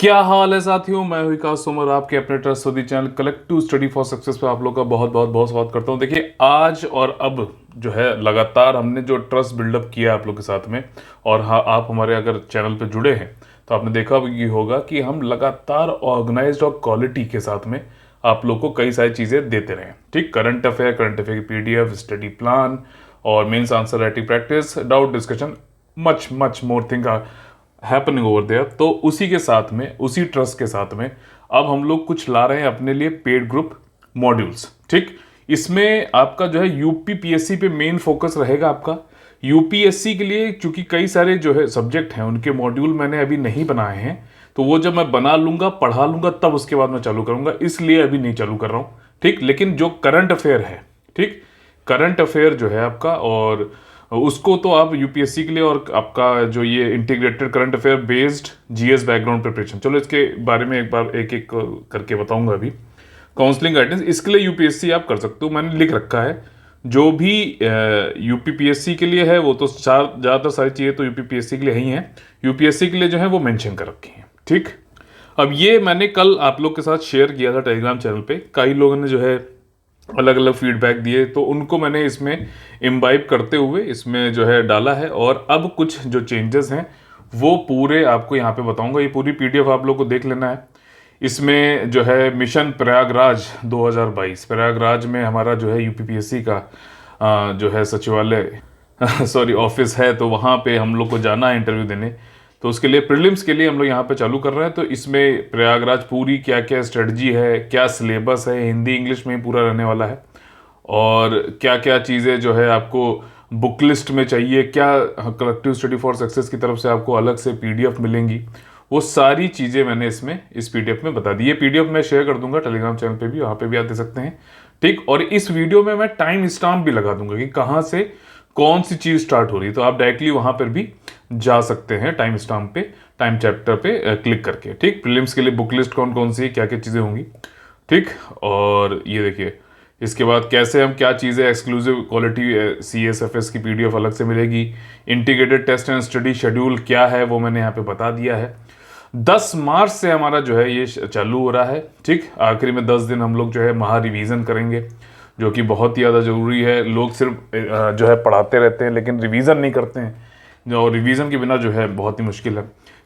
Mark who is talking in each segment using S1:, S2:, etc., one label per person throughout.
S1: क्या हाल है साथियों। मैं हूं विकास सोमर, आपके अपने trust channel collective study for success पे आप लोग का बहुत बहुत बहुत स्वागत करता हूं। देखिए, आज और अब जो है लगातार हमने जो ट्रस्ट बिल्डअप किया आप लोग के साथ में, और हाँ, आप हमारे अगर चैनल पे जुड़े हैं तो आपने देखा भी होगा कि हम लगातार ऑर्गेनाइज्ड और क्वालिटी के साथ में आप लोग को कई सारी चीज़ें देते रहे। ठीक, करंट अफेयर की PDF, स्टडी प्लान और mains answer writing practice, doubt discussion, much much more thing happening over there. तो उसी के साथ में, उसी ट्रस्ट के साथ में अब हम लोग कुछ ला रहे हैं अपने लिए पेड ग्रुप मॉड्यूल्स। ठीक, इसमें आपका जो है UPPSC पे मेन फोकस रहेगा आपका। UPSC के लिए चूंकि कई सारे जो है सब्जेक्ट हैं, उनके मॉड्यूल मैंने अभी नहीं बनाए हैं, तो वो जब मैं बना लूंगा, पढ़ा लूंगा, तब उसके बाद मैं चालू करूंगा, इसलिए अभी नहीं चालू कर रहा हूं। ठीक, लेकिन जो करंट अफेयर है, ठीक, करंट अफेयर जो है आपका, और उसको तो आप UPSC के लिए, और आपका जो ये integrated current affair based GS background preparation, चलो इसके बारे में एक बार एक एक करके बताऊंगा अभी। काउंसलिंग गाइडेंस, इसके लिए UPSC आप कर सकते हो, मैंने लिख रखा है। जो भी UPPSC के लिए है वो तो ज़्यादातर सारी चीज़ें तो UPPSC के लिए ही हैं, UPSC के लिए जो है वो मेंशन कर रखी हैं। ठीक, अब ये मैंने कल आप लोग के साथ शेयर किया था टेलीग्राम चैनल पे, कई लोगों ने जो है अलग अलग फीडबैक दिए, तो उनको मैंने इसमें इम्बाइब करते हुए इसमें जो है डाला है, और अब कुछ जो चेंजेस हैं वो पूरे आपको यहाँ पे बताऊंगा। ये पूरी PDF आप लोग को देख लेना है। इसमें जो है मिशन प्रयागराज 2022, प्रयागराज में हमारा जो है UPPSC का जो है सचिवालय सॉरी ऑफिस है, तो वहाँ पे हम लोग को जाना है इंटरव्यू देने। तो उसके लिए प्रीलिम्स के लिए हम लोग यहाँ पे चालू कर रहे हैं। तो इसमें प्रयागराज पूरी क्या क्या स्ट्रेटजी है, क्या सिलेबस है, हिंदी इंग्लिश में ही पूरा रहने वाला है, और क्या क्या चीज़ें जो है आपको बुक लिस्ट में चाहिए, क्या कलेक्टिव स्टडी फॉर सक्सेस की तरफ से आपको अलग से PDF मिलेंगी, वो सारी चीज़ें मैंने इसमें इस PDF में बता दी। ये PDF मैं शेयर कर दूंगा टेलीग्राम चैनल पे भी, वहाँ पे भी आप दे सकते हैं। ठीक, और इस वीडियो में मैं टाइम स्टाम्प भी लगा दूंगा कि कहाँ से कौन सी चीज़ स्टार्ट हो रही है, तो आप डायरेक्टली वहाँ पर भी जा सकते हैं टाइम स्टाम्प पे, टाइम चैप्टर पे क्लिक करके। ठीक, प्रीलिम्स के लिए बुक लिस्ट कौन कौन सी, क्या क्या चीज़ें होंगी। ठीक, और ये देखिए, इसके बाद कैसे हम क्या चीज़ें, एक्सक्लूसिव क्वालिटी CSFS की PDF अलग से मिलेगी, integrated test and study schedule क्या है वो मैंने यहाँ पे बता दिया है। 10 मार्च से हमारा जो है ये चालू हो रहा है। ठीक, आखिरी में 10 दिन हम लोग जो है महा रिवीजन करेंगे, जो कि बहुत ही ज़्यादा ज़रूरी है। लोग सिर्फ जो है पढ़ाते रहते हैं लेकिन रिवीजन नहीं करते हैं, और रिवीजन के बिना जो है बहुत ही मुश्किल है।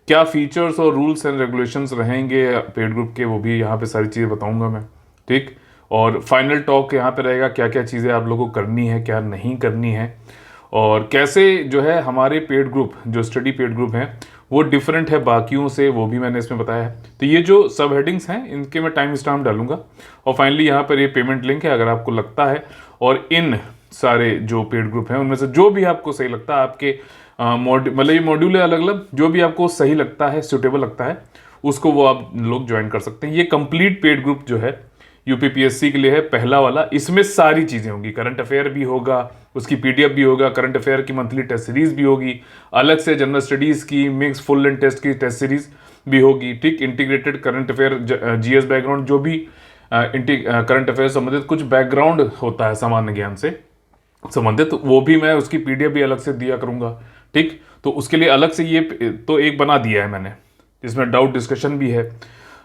S1: क्या फीचर्स और रूल्स एंड रेगुलेशंस रहेंगे पेड ग्रुप के, वो भी यहाँ पे सारी चीज़ें बताऊंगा मैं। ठीक, और फाइनल टॉक यहाँ पे रहेगा, क्या क्या चीज़ें आप लोगों को करनी है, क्या नहीं करनी है, और कैसे जो है हमारे पेड ग्रुप, जो स्टडी पेड ग्रुप हैं, वो डिफरेंट है बाकियों से, वो भी मैंने इसमें बताया है। तो ये जो सब हेडिंग्स हैं इनके मैं टाइम स्टाम्प डालूंगा, और फाइनली यहाँ पर ये पेमेंट लिंक है, अगर आपको लगता है, और इन सारे जो पेड ग्रुप हैं उनमें से जो भी आपको सही लगता है, आपके मतलब ये मॉड्यूल है अलग अलग, जो भी आपको सही लगता है, सुटेबल लगता है, उसको वो आप लोग ज्वाइन कर सकते हैं। ये कंप्लीट पेड ग्रुप जो है UPPSC के लिए है, पहला वाला। इसमें सारी चीज़ें होंगी, करंट अफेयर भी होगा, उसकी PDF भी होगा, करंट अफेयर की मंथली टेस्ट सीरीज भी होगी, अलग से जनरल स्टडीज़ की मिक्स फुल एंड टेस्ट की टेस्ट सीरीज भी होगी। ठीक, integrated current affair, GS background, जो भी करंट अफेयर संबंधित कुछ बैकग्राउंड होता है सामान्य ज्ञान से संबंधित, वो भी मैं उसकी PDF भी अलग से दिया करूँगा। ठीक, तो उसके लिए अलग से ये तो एक बना दिया है मैंने, जिसमें डाउट डिस्कशन भी है।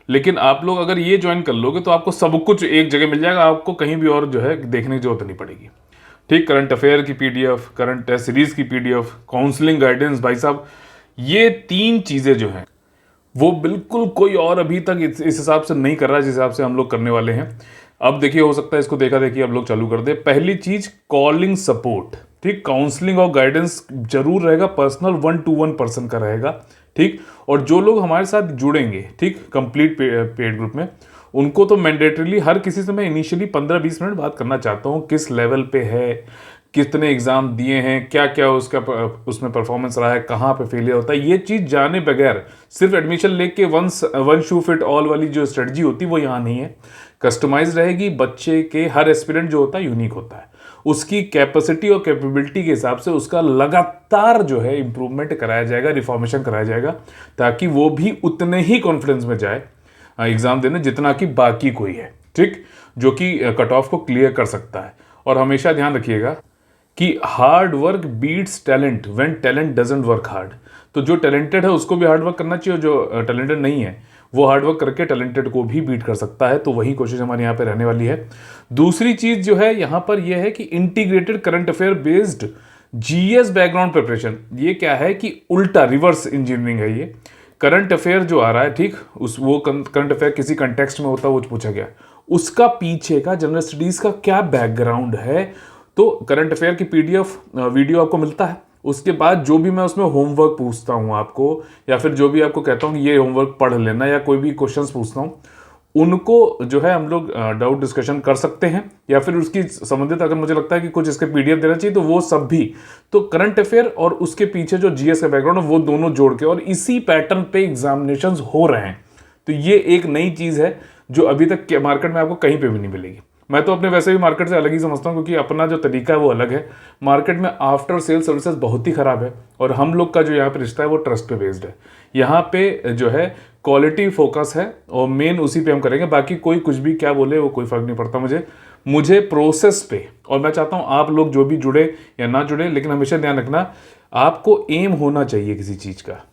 S1: लेकिन आप लोग अगर ये ज्वाइन कर लोगे तो आपको सब कुछ एक जगह मिल जाएगा, आपको कहीं भी और जो है देखने की जरूरत नहीं पड़ेगी। ठीक, करंट अफेयर की PDF, करंट टेस्ट सीरीज की PDF, काउंसलिंग गाइडेंस, भाई साहब ये 3 चीज़ें जो हैं वो बिल्कुल कोई और अभी तक इस हिसाब से नहीं कर रहा है जिस हिसाब से हम लोग करने वाले हैं। अब देखिए, हो सकता है इसको देखा देखिए अब लोग चालू कर दे। पहली चीज, कॉलिंग सपोर्ट। ठीक, काउंसलिंग और गाइडेंस जरूर रहेगा, पर्सनल 1 to 1 पर्सन का रहेगा। ठीक, और जो लोग हमारे साथ जुड़ेंगे, ठीक, कंप्लीट पेड ग्रुप में, उनको तो मैंडेटरीली हर किसी से मैं इनिशियली 15-20 मिनट बात करना चाहता हूँ, किस लेवल पे है, कितने एग्जाम दिए हैं, क्या क्या उसका उसमें परफॉर्मेंस रहा है, कहाँ पे फेलियर होता है, ये चीज़ जाने बगैर सिर्फ एडमिशन लेके वन शू फिट ऑल वाली जो स्ट्रेटजी होती है वो यहाँ नहीं है। कस्टमाइज रहेगी, बच्चे के हर एस्पिरेंट जो होता है यूनिक होता है, उसकी कैपेसिटी और कैपेबिलिटी के हिसाब से उसका लगातार जो है इंप्रूवमेंट कराया जाएगा, रिफॉर्मेशन कराया जाएगा, ताकि वो भी उतने ही कॉन्फिडेंस में जाए एग्जाम देने जितना कि बाकी कोई है। ठीक, जो कि कट ऑफ को क्लियर कर सकता है। और हमेशा ध्यान रखिएगा कि hard work beats talent when talent doesn't work hard. तो जो टैलेंटेड है उसको भी हार्डवर्क करना चाहिए, और जो टैलेंटेड नहीं है वो हार्डवर्क करके टैलेंटेड को भी बीट कर सकता है। तो वही कोशिश हमारे यहाँ पे रहने वाली है। दूसरी चीज़ जो है यहाँ पर यह है कि integrated current affair based GS background preparation. ये क्या है कि उल्टा रिवर्स इंजीनियरिंग है ये। करंट अफेयर जो आ रहा है, ठीक, उस वो करंट अफेयर किसी कंटेक्स्ट में होता है, वो पूछा गया, उसका पीछे का जनरल स्टडीज का क्या बैकग्राउंड है। तो करंट अफेयर की पीडीएफ वीडियो आपको मिलता है। उसके बाद जो भी मैं उसमें होमवर्क पूछता हूँ आपको, या फिर जो भी आपको कहता हूँ कि ये होमवर्क पढ़ लेना, या कोई भी क्वेश्चंस पूछता हूँ, उनको जो है हम लोग डाउट डिस्कशन कर सकते हैं, या फिर उसकी संबंधित अगर मुझे लगता है कि कुछ इसके पीडीएफ देना चाहिए तो वो सब भी। तो करंट अफेयर और उसके पीछे जो जीएस का बैकग्राउंड है वो दोनों जोड़ के, और इसी पैटर्न पे एग्जामिनेशंस हो रहे हैं। तो ये एक नई चीज़ है जो अभी तक मार्केट में आपको कहीं पे भी नहीं मिलेगी। मैं तो अपने वैसे भी मार्केट से अलग ही समझता हूँ, क्योंकि अपना जो तरीका है वो अलग है। मार्केट में आफ्टर सेल सर्विसेज बहुत ही खराब है, और हम लोग का जो यहाँ पे रिश्ता है वो ट्रस्ट पे बेस्ड है। यहाँ पे जो है क्वालिटी फोकस है, और मेन उसी पे हम करेंगे। बाकी कोई कुछ भी क्या बोले वो कोई फर्क नहीं पड़ता मुझे प्रोसेस पे। और मैं चाहता हूँ आप लोग जो भी जुड़े या ना जुड़े, लेकिन हमेशा ध्यान रखना आपको एम होना चाहिए किसी चीज़ का,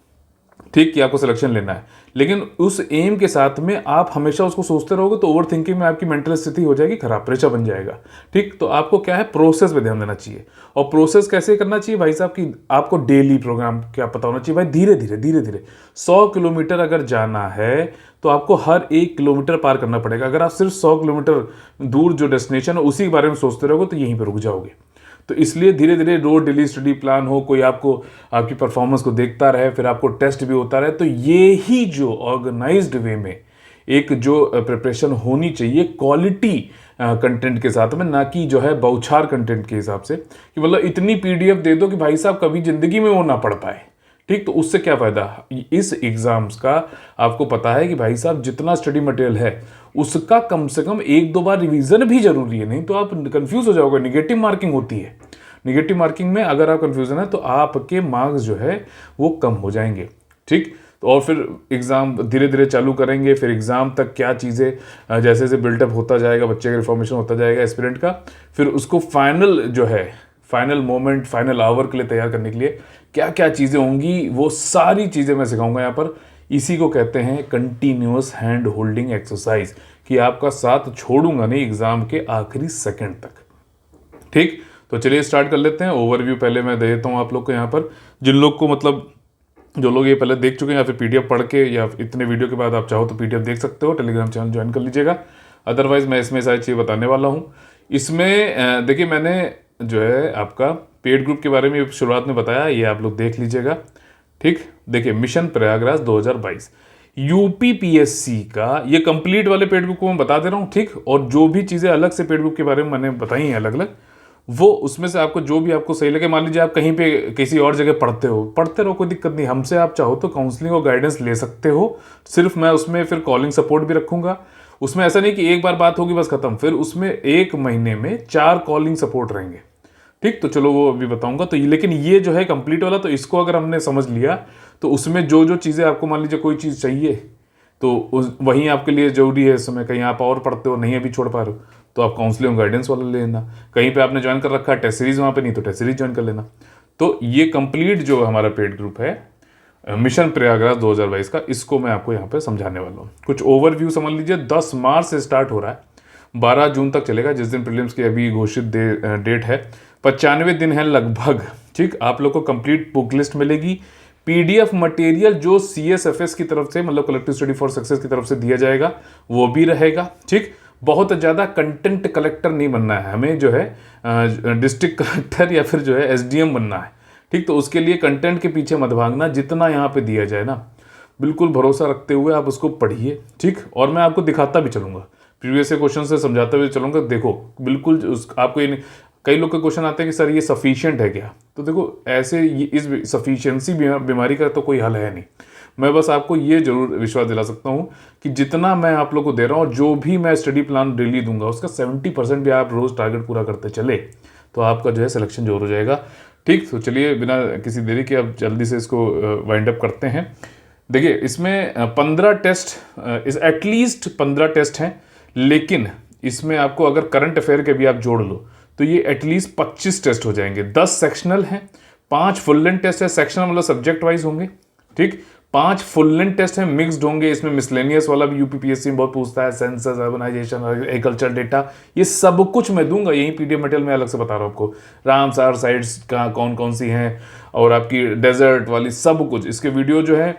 S1: ठीक, कि आपको सिलेक्शन लेना है। लेकिन उस एम के साथ में आप हमेशा उसको सोचते रहोगे तो ओवर थिंकिंग में आपकी मेंटल स्थिति हो जाएगी खराब, प्रेशर बन जाएगा। ठीक, तो आपको क्या है, प्रोसेस पे ध्यान देना चाहिए। और प्रोसेस कैसे करना चाहिए भाई साहब, कि आपको डेली प्रोग्राम क्या पता होना चाहिए भाई। धीरे धीरे 100 किलोमीटर अगर जाना है तो आपको हर 1 किलोमीटर पार करना पड़ेगा। अगर आप सिर्फ 100 किलोमीटर दूर जो डेस्टिनेशन है उसी के बारे में सोचते रहोगे तो यहीं पर रुक जाओगे। तो इसलिए धीरे धीरे रोज डेली स्टडी प्लान हो, कोई आपको आपकी परफॉर्मेंस को देखता रहे, फिर आपको टेस्ट भी होता रहे। तो ये ही जो ऑर्गेनाइज्ड वे में एक जो प्रिपरेशन होनी चाहिए क्वालिटी कंटेंट के साथ में, ना कि जो है बौछार कंटेंट के हिसाब से, कि मतलब इतनी पीडीएफ दे दो कि भाई साहब कभी जिंदगी में वो ना पढ़ पाए। ठीक, तो उससे क्या फायदा। इस एग्जाम्स का आपको पता है कि भाई साहब जितना स्टडी मटेरियल है उसका कम से कम 1-2 बार रिवीजन भी जरूरी है, नहीं तो आप कंफ्यूज हो जाओगे। निगेटिव मार्किंग होती है, निगेटिव मार्किंग में अगर आप कंफ्यूजन है तो आपके मार्क्स जो है वो कम हो जाएंगे। ठीक, तो और फिर एग्जाम धीरे धीरे चालू करेंगे, फिर एग्जाम तक क्या चीज़ें जैसे जैसे बिल्टअप होता जाएगा, बच्चे का रिफॉर्मेशन होता जाएगा एस्पिरेंट का, फिर उसको फाइनल जो है फाइनल मोमेंट, फाइनल आवर के लिए तैयार करने के लिए क्या क्या चीज़ें होंगी, वो सारी चीज़ें मैं सिखाऊंगा यहाँ पर। इसी को कहते हैं कंटिन्यूअस हैंड होल्डिंग एक्सरसाइज, कि आपका साथ छोड़ूंगा नहीं एग्जाम के आखिरी सेकंड तक। ठीक, तो चलिए स्टार्ट कर लेते हैं। ओवरव्यू पहले मैं दे देता हूँ आप लोग को यहाँ पर, जिन लोग को मतलब जो लोग ये पहले देख चुके हैं या फिर पीडीएफ पढ़ के, या इतने वीडियो के बाद आप चाहो तो पीडीएफ देख सकते हो, टेलीग्राम चैनल ज्वाइन कर लीजिएगा। अदरवाइज मैं इसमें सारी चीज़ें बताने वाला हूँ। इसमें देखिए मैंने जो है आपका पेड ग्रुप के बारे में शुरुआत में बताया, ये आप लोग देख लीजिएगा। ठीक, देखिए मिशन प्रयागराज 2022 यूपीपीएससी का ये कंप्लीट वाले पेड ग्रुप को मैं बता दे रहा हूँ। ठीक, और जो भी चीज़ें अलग से पेड ग्रुप के बारे में मैंने बताई हैं अलग अलग, वो उसमें से आपको जो भी आपको सही लगे। मान लीजिए आप कहीं पे किसी और जगह पढ़ते रहो, कोई दिक्कत नहीं। हमसे आप चाहो तो काउंसलिंग और गाइडेंस ले सकते हो। सिर्फ मैं उसमें फिर कॉलिंग सपोर्ट भी रखूंगा। उसमें ऐसा नहीं कि एक बार बात होगी बस खत्म, फिर उसमें 1 महीने में 4 कॉलिंग सपोर्ट रहेंगे। ठीक, तो चलो वो अभी बताऊंगा। तो लेकिन ये जो है कंप्लीट वाला, तो इसको अगर हमने समझ लिया तो उसमें जो जो चीज़ें आपको मान लीजिए कोई चीज़ चाहिए तो वहीं आपके लिए जरूरी है। इस समय कहीं आप और पढ़ते हो, नहीं अभी छोड़ पा रहे हो, तो आप काउंसलिंग गाइडेंस वाला ले लेना। कहीं पे आपने ज्वाइन कर रखा है टेस्ट सीरीज वहाँ पे, नहीं तो टेस्ट सीरीज ज्वाइन कर लेना। तो ये कंप्लीट जो हमारा पेड ग्रुप है मिशन प्रयागराज 2022 का, इसको मैं आपको यहाँ पे समझाने वाला हूँ। कुछ ओवरव्यू समझ लीजिए। 10 मार्च से स्टार्ट हो रहा है, 12 जून तक चलेगा, जिस दिन प्रीलिम्स की अभी घोषित डेट है। 95 दिन है लगभग। ठीक, आप लोग को कंप्लीट बुक लिस्ट मिलेगी। पीडीएफ मटेरियल जो सीएसएफएस की तरफ से, मतलब कलेक्टिव स्टडी फॉर सक्सेस की तरफ से दिया जाएगा, वो भी रहेगा। ठीक, बहुत ज़्यादा कंटेंट कलेक्टर नहीं बनना है हमें, जो है डिस्ट्रिक्ट कलेक्टर या फिर जो है एसडीएम बनना है। ठीक, तो उसके लिए कंटेंट के पीछे मत भागना। जितना यहाँ पे दिया जाए ना, बिल्कुल भरोसा रखते हुए आप उसको पढ़िए। ठीक, और मैं आपको दिखाता भी चलूँगा, प्रीवियस क्वेश्चन से समझाते हुए चलूँगा। देखो बिल्कुल आपको ये, कई लोग के क्वेश्चन आते हैं कि सर ये सफिशिएंट है क्या, तो देखो ऐसे इस सफिशिएंसी बीमारी का तो कोई हल है नहीं। मैं बस आपको ये जरूर विश्वास दिला सकता हूँ कि जितना मैं आप लोग को दे रहा हूँ, जो भी मैं स्टडी प्लान डेली दूंगा, उसका 70% भी आप रोज टारगेट पूरा करते चले तो आपका जो है सिलेक्शन जोर हो जाएगा। ठीक, तो चलिए बिना किसी देरी के अब जल्दी से इसको वाइंड अप करते हैं। देखिए इसमें 15 टेस्ट, एटलीस्ट 15 टेस्ट हैं, लेकिन इसमें आपको अगर करंट अफेयर के भी आप जोड़ लो तो ये एटलीस्ट 25 टेस्ट हो जाएंगे। 10 सेक्शनल हैं, 5 फुल लेंथ टेस्ट है, सेक्शन मतलब सब्जेक्ट वाइज होंगे, ठीक। 5 फुल लेंथ टेस्ट हैं, मिक्स्ड होंगे, इसमें मिसलेनियस वाला भी यूपीपीएससी में बहुत पूछता है, सेंसस, अर्बनाइजेशन, एग्रीकल्चर डेटा, ये सब कुछ मैं दूंगा, यही पीडीएफ मटेरियल में अलग से बता रहा हूँ आपको। रामसार साइट्स का कौन कौन सी हैं और आपकी डेजर्ट वाली सब कुछ, इसके वीडियो जो है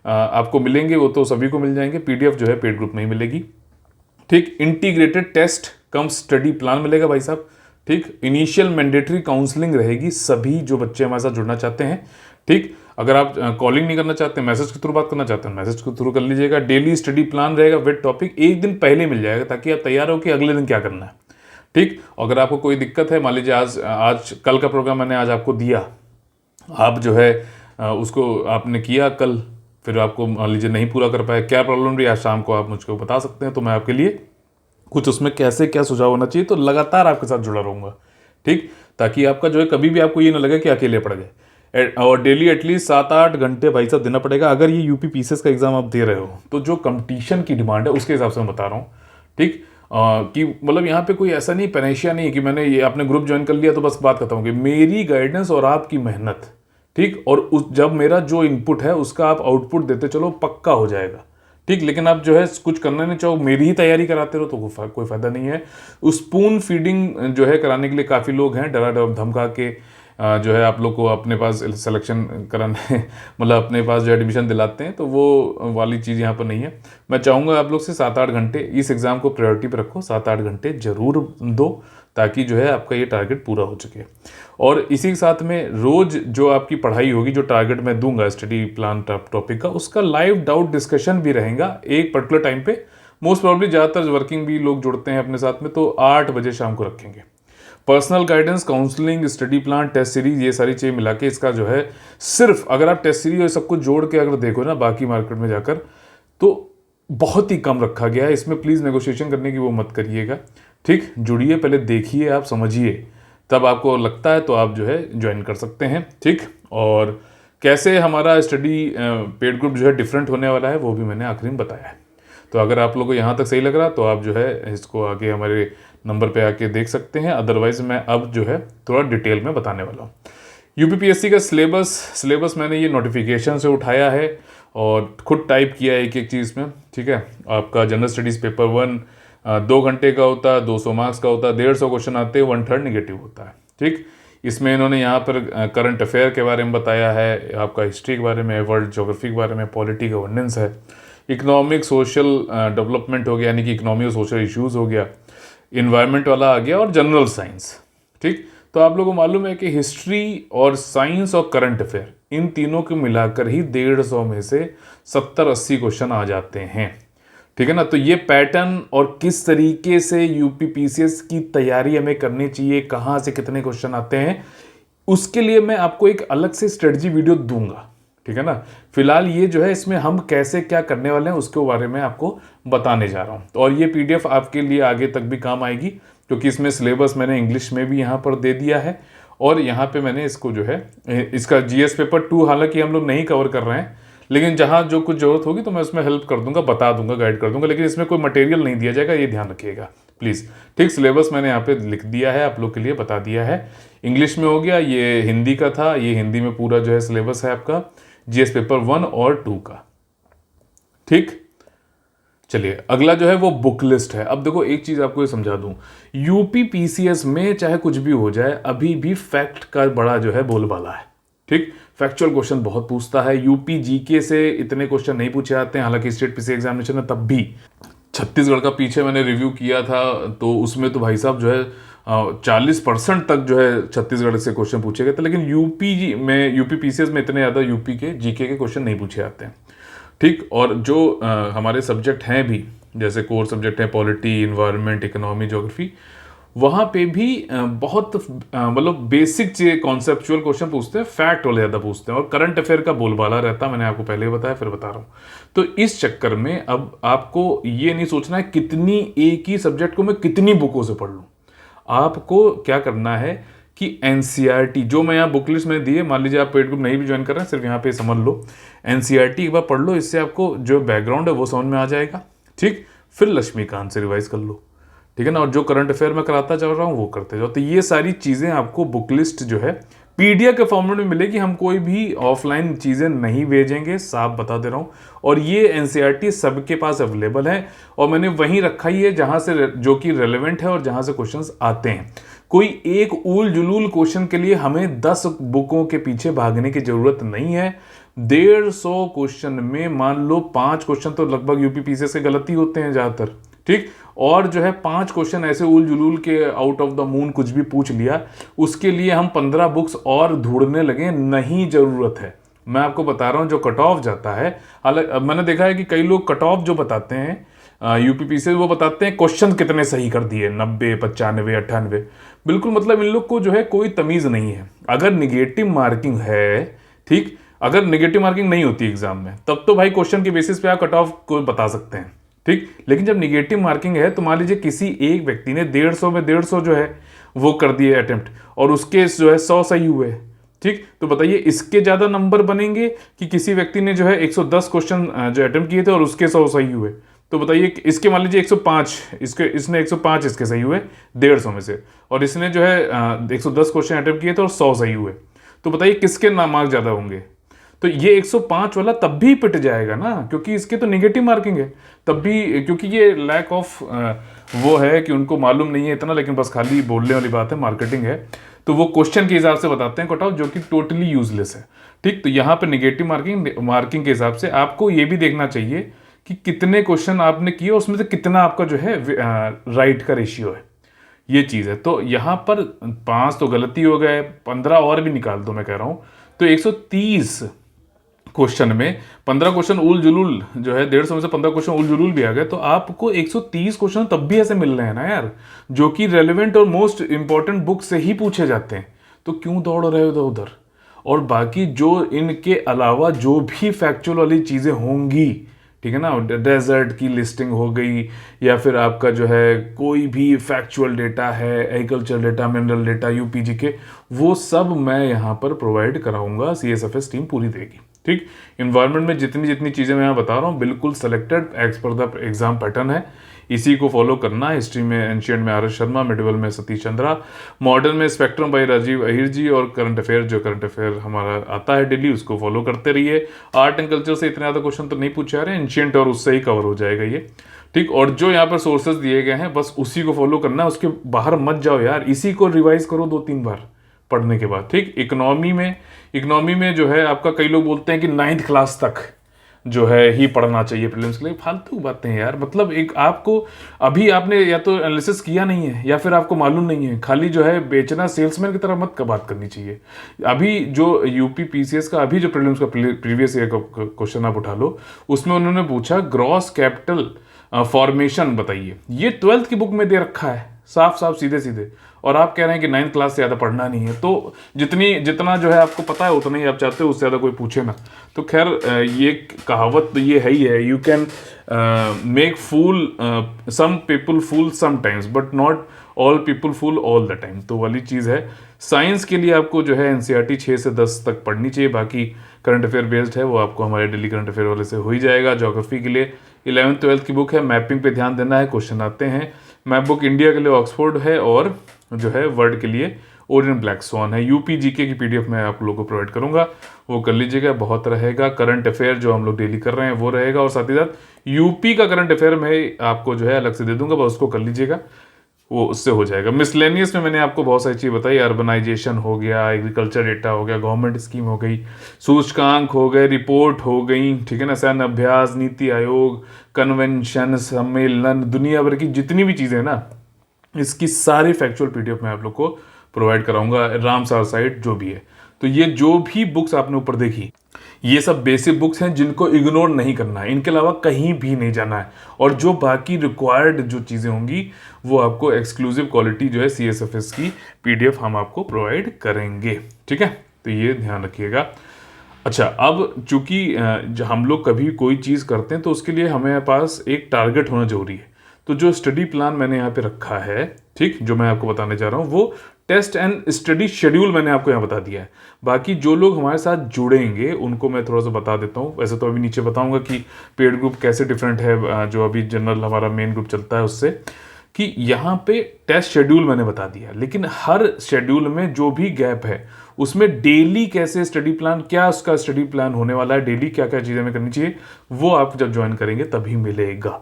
S1: आपको मिलेंगे, वो तो सभी को मिल जाएंगे, पीडीएफ जो है पेड ग्रुप में ही मिलेगी, ठीक। इंटीग्रेटेड टेस्ट कम स्टडी प्लान मिलेगा भाई साहब, ठीक। इनिशियल मैंडेटरी काउंसलिंग रहेगी सभी जो बच्चे हमारे साथ जुड़ना चाहते हैं, ठीक। अगर आप कॉलिंग नहीं करना चाहते, मैसेज के थ्रू बात करना चाहते हैं, मैसेज के थ्रू कर लीजिएगा। डेली स्टडी प्लान रहेगा विद टॉपिक, एक दिन पहले मिल जाएगा ताकि आप तैयार हो कि अगले दिन क्या करना है, ठीक। अगर आपको कोई दिक्कत है, मान लीजिए आज कल का प्रोग्राम मैंने आज आपको दिया, आप जो है उसको आपने किया कल, फिर आपको मान लीजिए नहीं पूरा कर पाए, क्या प्रॉब्लम रही, आज शाम को आप मुझको बता सकते हैं, तो मैं आपके लिए कुछ उसमें कैसे क्या सुझाव होना चाहिए, तो लगातार आपके साथ जुड़ा रहूंगा, ठीक। ताकि आपका जो है कभी भी आपको ये ना लगे कि अकेले पड़ गए। और डेली एटलीस्ट 7-8 घंटे भाई साहब देना पड़ेगा। अगर ये यूपी पीसीएस का एग्जाम आप दे रहे हो तो जो कंपटीशन की डिमांड है उसके हिसाब से मैं बता रहा हूँ, ठीक। कि मतलब यहाँ पे कोई ऐसा नहीं, पेनेशिया नहीं है कि मैंने ये आपने ग्रुप ज्वाइन कर लिया तो बस बात खत्म होगी। मेरी गाइडेंस और आपकी मेहनत, ठीक, और उस जब मेरा जो इनपुट है उसका आप आउटपुट देते चलो, पक्का हो जाएगा, ठीक। लेकिन आप जो है कुछ करना नहीं चाहो, मेरी ही तैयारी कराते रहो तो कोई फायदा नहीं है। स्पून फीडिंग जो है कराने के लिए काफ़ी लोग हैं, डरा धमका के जो है आप लोग को अपने पास सिलेक्शन कराने मतलब अपने पास जो एडमिशन दिलाते हैं, तो वो वाली चीज़ यहाँ पर नहीं है। मैं चाहूँगा आप लोग से 7-8 घंटे इस एग्ज़ाम को प्रायोरिटी पर रखो, 7-8 घंटे जरूर दो, ताकि जो है आपका ये टारगेट पूरा हो सके। और इसी के साथ में रोज़ जो आपकी पढ़ाई होगी, जो टारगेट मैं दूंगा स्टडी प्लान टॉपिक का, उसका लाइव डाउट डिस्कशन भी रहेगा एक पर्टिकुलर टाइम पे। मोस्ट प्रॉब्ली ज़्यादातर वर्किंग भी लोग जुड़ते हैं अपने साथ में, तो 8 बजे शाम को रखेंगे। Personal guidance, counselling, study plan, test series, ये सारी चीज़ें मिला के इसका जो है सिर्फ अगर आप टेस्ट सीरीज और सब कुछ जोड़ के अगर देखो ना बाकी मार्केट में जाकर, तो बहुत ही कम रखा गया है। इसमें प्लीज़ नेगोशिएशन करने की वो मत करिएगा, ठीक। जुड़िए, पहले देखिए, आप समझिए, तब आपको लगता है तो आप जो है ज्वाइन कर सकते हैं, ठीक। और कैसे हमारा स्टडी पेड ग्रुप जो है डिफरेंट होने वाला है वो भी मैंने आखिरी में बताया है। तो अगर आप लोगों को यहाँ तक सही लग रहा तो आप जो है इसको आगे हमारे नंबर पे आके देख सकते हैं। अदरवाइज मैं अब जो है थोड़ा डिटेल में बताने वाला हूँ। यूपीपीएससी का सिलेबस मैंने ये नोटिफिकेशन से उठाया है और खुद टाइप किया है एक एक चीज़ में, ठीक है। आपका जनरल स्टडीज़ पेपर 1 2 घंटे का होता है, 200 मार्क्स का होता है, 150 क्वेश्चन आते हैं, 1/3 नेगेटिव होता है, ठीक। इसमें इन्होंने यहाँ पर करंट अफेयर के बारे में बताया है, आपका हिस्ट्री के बारे में, वर्ल्ड ज्योग्राफी के बारे में, पॉलिटी गवर्नेंस है, इकोनॉमिक सोशल डेवलपमेंट हो गया, यानी कि इकोनॉमी और सोशल इश्यूज़ हो गया, इन्वायरमेंट वाला आ गया, और जनरल साइंस, ठीक। तो आप लोगों को मालूम है कि हिस्ट्री और साइंस और करंट अफेयर इन तीनों को मिलाकर ही 150 में से 70-80 क्वेश्चन आ जाते हैं, ठीक है ना। तो ये पैटर्न और किस तरीके से यूपीपीसीएस की तैयारी हमें करनी चाहिए, कहाँ से कितने क्वेश्चन आते हैं, उसके लिए मैं आपको एक अलग से स्ट्रेटजी वीडियो दूंगा, ठीक है ना। फिलहाल ये जो है इसमें हम कैसे क्या करने वाले हैं उसके बारे में आपको बताने जा रहा हूँ। और ये पीडीएफ आपके लिए आगे तक भी काम आएगी, क्योंकि इसमें सिलेबस मैंने इंग्लिश में भी यहाँ पर दे दिया है, और यहाँ पे मैंने इसको जो है इसका जीएस पेपर 2 हालांकि हम लोग नहीं कवर कर रहे हैं, लेकिन जहाँ जो कुछ जरूरत होगी तो मैं उसमें हेल्प कर दूंगा, बता दूंगा, गाइड कर दूंगा, लेकिन इसमें कोई मटेरियल नहीं दिया जाएगा, ये ध्यान रखिएगा प्लीज़, ठीक। सिलेबस मैंने यहाँ पे लिख दिया है, आप लोग के लिए बता दिया है। इंग्लिश में हो गया, ये हिंदी का था, ये हिंदी में पूरा जो है सिलेबस है आपका जीएस पेपर 1 और 2 का, ठीक। चलिए अगला जो है वो बुक लिस्ट है। अब देखो एक चीज आपको ये समझा दूं, यूपीपीसीएस में चाहे कुछ भी हो जाए, अभी भी फैक्ट का बड़ा जो है बोलबाला है, ठीक। फैक्चुअल क्वेश्चन बहुत पूछता है, यूपी जीके से इतने क्वेश्चन नहीं पूछे जाते हैं, हालांकि स्टेट पीसी एग्जामिनेशन में तब भी। छत्तीसगढ़ का पीछे मैंने रिव्यू किया था, तो उसमें तो भाई साहब जो है 40% तक जो है छत्तीसगढ़ से क्वेश्चन पूछे गए थे, लेकिन यूपीपीसीएस में इतने ज़्यादा यूपी के जीके के क्वेश्चन नहीं पूछे जाते हैं, ठीक। और जो हमारे सब्जेक्ट हैं भी, जैसे कोर सब्जेक्ट हैं पॉलिटी, इन्वायरमेंट, इकोनॉमी, ज्योग्राफी, वहाँ पे भी बहुत मतलब बेसिक कॉन्सेप्चुअल क्वेश्चन पूछते हैं, फैक्ट वाले ज़्यादा पूछते हैं, और करंट अफेयर का बोलबाला रहता है, मैंने आपको पहले बताया फिर बता रहा हूँ। तो इस चक्कर में अब आपको ये नहीं सोचना है कितनी एक ही सब्जेक्ट को मैं कितनी बुकों से पढ़ लूँ। आपको क्या करना है कि एनसीईआरटी जो मैं यहाँ बुक लिस्ट में दी है, मान लीजिए आप पेड ग्रुप नहीं भी ज्वाइन कर रहे हैं, सिर्फ यहाँ पे समझ लो, एनसीईआरटी एक बार पढ़ लो, इससे आपको जो बैकग्राउंड है वो समझ में आ जाएगा, ठीक। फिर लक्ष्मीकांत से रिवाइज कर लो, ठीक है ना, और जो करंट अफेयर में कराता चल रहा हूँ वो करते जाओ। तो ये सारी चीज़ें आपको बुक लिस्ट जो है पीडीएफ के फॉर्मेट में मिलेगी, हम कोई भी ऑफलाइन चीज़ें नहीं भेजेंगे, साफ बता दे रहा हूँ। और ये एनसीईआरटी सबके पास अवेलेबल है और मैंने वहीं रखा ही है जहाँ से जो कि रेलेवेंट है और जहाँ से क्वेश्चंस आते हैं। कोई एक ऊल जुलूल क्वेश्चन के लिए हमें 10 बुकों के पीछे भागने की जरूरत नहीं है। 150 क्वेश्चन में मान लो 5 क्वेश्चन तो लगभग यूपीपीसीएस के गलती होते हैं ज़्यादातर, ठीक। और जो है 5 क्वेश्चन ऐसे उल जुलूल के आउट ऑफ द मून कुछ भी पूछ लिया, उसके लिए हम 15 बुक्स और ढूंढने लगे, नहीं जरूरत है। मैं आपको बता रहा हूँ जो कट ऑफ जाता है, हालांकि मैंने देखा है कि कई लोग कट ऑफ जो बताते हैं यूपीपी से, वो बताते हैं क्वेश्चन कितने सही कर दिए, 90, 95, 98। बिल्कुल, मतलब इन लोग को जो है कोई तमीज नहीं है। अगर निगेटिव मार्किंग है, ठीक, अगर निगेटिव मार्किंग नहीं होती एग्जाम में, तब तो भाई क्वेश्चन के बेसिस पे आप कट ऑफ को बता सकते हैं, ठीक। लेकिन जब निगेटिव मार्किंग है तो मान लीजिए किसी एक व्यक्ति ने 150 में 150 जो है वो कर दिए अटेम्प्ट और उसके जो है 100 सही हुए, ठीक। तो बताइए इसके ज्यादा नंबर बनेंगे कि किसी व्यक्ति ने जो है 110 क्वेश्चन जो अटेम्प्ट किए थे और उसके 100 सही हुए। तो बताइए इसके मान लीजिए 105, इसने 105 इसके सही हुए 150 में से, और इसने जो है 110 क्वेश्चन अटेम्प्ट किए थे और 100 सही हुए। तो बताइए किसके मार्क्स ज्यादा होंगे। तो ये 105 वाला तब भी पिट जाएगा ना, क्योंकि इसके तो निगेटिव मार्किंग है तब भी, क्योंकि ये लैक ऑफ वो है कि उनको मालूम नहीं है इतना, लेकिन बस खाली बोलने वाली बात है, मार्केटिंग है। तो वो क्वेश्चन के हिसाब से बताते हैं कट ऑफ, जो कि टोटली यूजलेस है, ठीक। तो यहाँ पे निगेटिव मार्किंग के हिसाब से आपको ये भी देखना चाहिए कि कितने क्वेश्चन आपने किए, उसमें से कितना आपका जो है राइट का रेशियो है, ये चीज़ है। तो यहाँ पर 5 तो गलती हो गए, 15 और भी निकाल दो मैं कह रहा हूँ, तो 130 क्वेश्चन में 15 क्वेश्चन उल जुलूल जो है, 150 में से 15 क्वेश्चन उल जुलूल भी आ गए, तो आपको 130 क्वेश्चन तब भी ऐसे मिल रहे हैं ना यार, जो कि रेलेवेंट और मोस्ट इंपॉर्टेंट बुक से ही पूछे जाते हैं। तो क्यों दौड़ रहे हो उधर। और बाकी जो इनके अलावा जो भी फैक्चुअल वाली चीज़ें होंगी, ठीक है ना, डेजर्ट की लिस्टिंग हो गई, या फिर आपका जो है कोई भी फैक्चुअल डेटा है, agriculture data, mineral data UPG के, वो सब मैं यहाँ पर प्रोवाइड कराऊंगा, सीएसएफएस टीम पूरी देगी, ठीक। इन्वायरमेंट में जितनी जितनी चीज़ें मैं यहाँ बता रहा हूँ बिल्कुल selected as per the exam pattern है, इसी को फॉलो करना है। हिस्ट्री में एंशियंट में आर एस शर्मा, मिडिवल में सतीश चंद्रा, मॉडर्न में स्पेक्ट्रम बाई राजीव अहिर जी, और करंट अफेयर जो करंट अफेयर हमारा आता है डेली, उसको फॉलो करते रहिए। आर्ट एंड कल्चर से इतने ज़्यादा क्वेश्चन तो नहीं पूछे आ रहे हैं, एंशियंट और उससे ही कवर हो जाएगा ये, ठीक। और जो यहाँ पर सोर्सेज दिए गए हैं बस उसी को फॉलो करना है, उसके बाहर मत जाओ यार, इसी को रिवाइज करो 2-3 बार पढ़ने के बाद, ठीक। इकोनॉमी में जो है आपका, कई लोग बोलते हैं कि 9th क्लास तक जो है ही पढ़ना चाहिए प्रीलिम्स के लिए, फालतू बातें हैं यार। मतलब एक आपको अभी आपने या तो एनालिसिस किया नहीं है या फिर आपको मालूम नहीं है, खाली जो है बेचना, सेल्समैन की तरह मत बात करनी चाहिए। अभी जो यूपी पीसीएस का अभी जो प्रीलिम्स का प्रीवियस ईयर का क्वेश्चन आप उठा लो, उसमें उन्होंने पूछा ग्रॉस कैपिटल फॉर्मेशन बताइए, ये 12th की बुक में दे रखा है साफ साफ सीधे सीधे, और आप कह रहे हैं कि 9th क्लास से ज़्यादा पढ़ना नहीं है। तो जितना जो है आपको पता है उतना ही आप चाहते हो, उससे ज़्यादा कोई पूछे ना। तो खैर ये कहावत तो ये है ही है, you can make fool some people fool sometimes but not all people fool all the time, तो वाली चीज़ है। साइंस के लिए आपको जो है एनसीईआरटी 6 से 10 तक पढ़नी चाहिए, बाकी करंट अफेयर बेस्ड है वो आपको हमारे डेली करंट अफेयर वाले से हो ही जाएगा। ज्योग्राफी के लिए 11th 12th की बुक है, मैपिंग पे ध्यान देना है, क्वेश्चन आते हैं। मैप बुक इंडिया के लिए ऑक्सफोर्ड है, और जो है वर्ड के लिए ओरियन ब्लैक स्वान है। यूपी जीके की पीडीएफ मैं आप लोगों को प्रोवाइड करूंगा, वो कर लीजिएगा, बहुत रहेगा। करंट अफेयर जो हम लोग डेली कर रहे हैं वो रहेगा, और साथ ही साथ यूपी का करंट अफेयर मैं आपको जो है अलग से दे दूंगा, बस उसको कर लीजिएगा, वो उससे हो जाएगा। मिसलेनियस में मैंने आपको बहुत सारी चीज़ बताई, अर्बनाइजेशन हो गया, एग्रीकल्चर डेटा हो गया, गवर्नमेंट स्कीम हो गई, सूचकांक हो गए, रिपोर्ट हो गई, ठीक है ना, सैन्य अभ्यास, नीति आयोग, कन्वेंशन, सम्मेलन, दुनिया भर की जितनी भी चीज़ें हैं ना, इसकी सारी फैक्चुअल पीडीएफ मैं आप लोग को प्रोवाइड कराऊंगा, रामसर साइट जो भी है। तो ये जो भी बुक्स आपने ऊपर देखी, ये सब बेसिक बुक्स हैं जिनको इग्नोर नहीं करना है, इनके अलावा कहीं भी नहीं जाना है। और जो बाकी रिक्वायर्ड जो चीज़ें होंगी वो आपको एक्सक्लूसिव क्वालिटी जो है सीएसएफएस की पीडीएफ हम आपको प्रोवाइड करेंगे, ठीक है। तो ये ध्यान रखिएगा। अच्छा, अब चूंकि हम लोग कभी कोई चीज़ करते हैं तो उसके लिए हमें पास एक टारगेट होना जरूरी है। तो जो स्टडी प्लान मैंने यहाँ पे रखा है, ठीक, जो मैं आपको बताने जा रहा हूँ, वो टेस्ट एंड स्टडी शेड्यूल मैंने आपको यहाँ बता दिया है। बाकी जो लोग हमारे साथ जुड़ेंगे उनको मैं थोड़ा सा बता देता हूँ। वैसे तो अभी नीचे बताऊंगा कि पेड ग्रुप कैसे डिफरेंट है जो अभी जनरल हमारा मेन ग्रुप चलता है उससे, कि यहाँ पे टेस्ट शेड्यूल मैंने बता दिया, लेकिन हर शेड्यूल में जो भी गैप है उसमें डेली कैसे स्टडी प्लान, क्या उसका स्टडी प्लान होने वाला है, डेली क्या क्या चीज़ें हमें करनी चाहिए, वो आप जब ज्वाइन करेंगे तभी मिलेगा।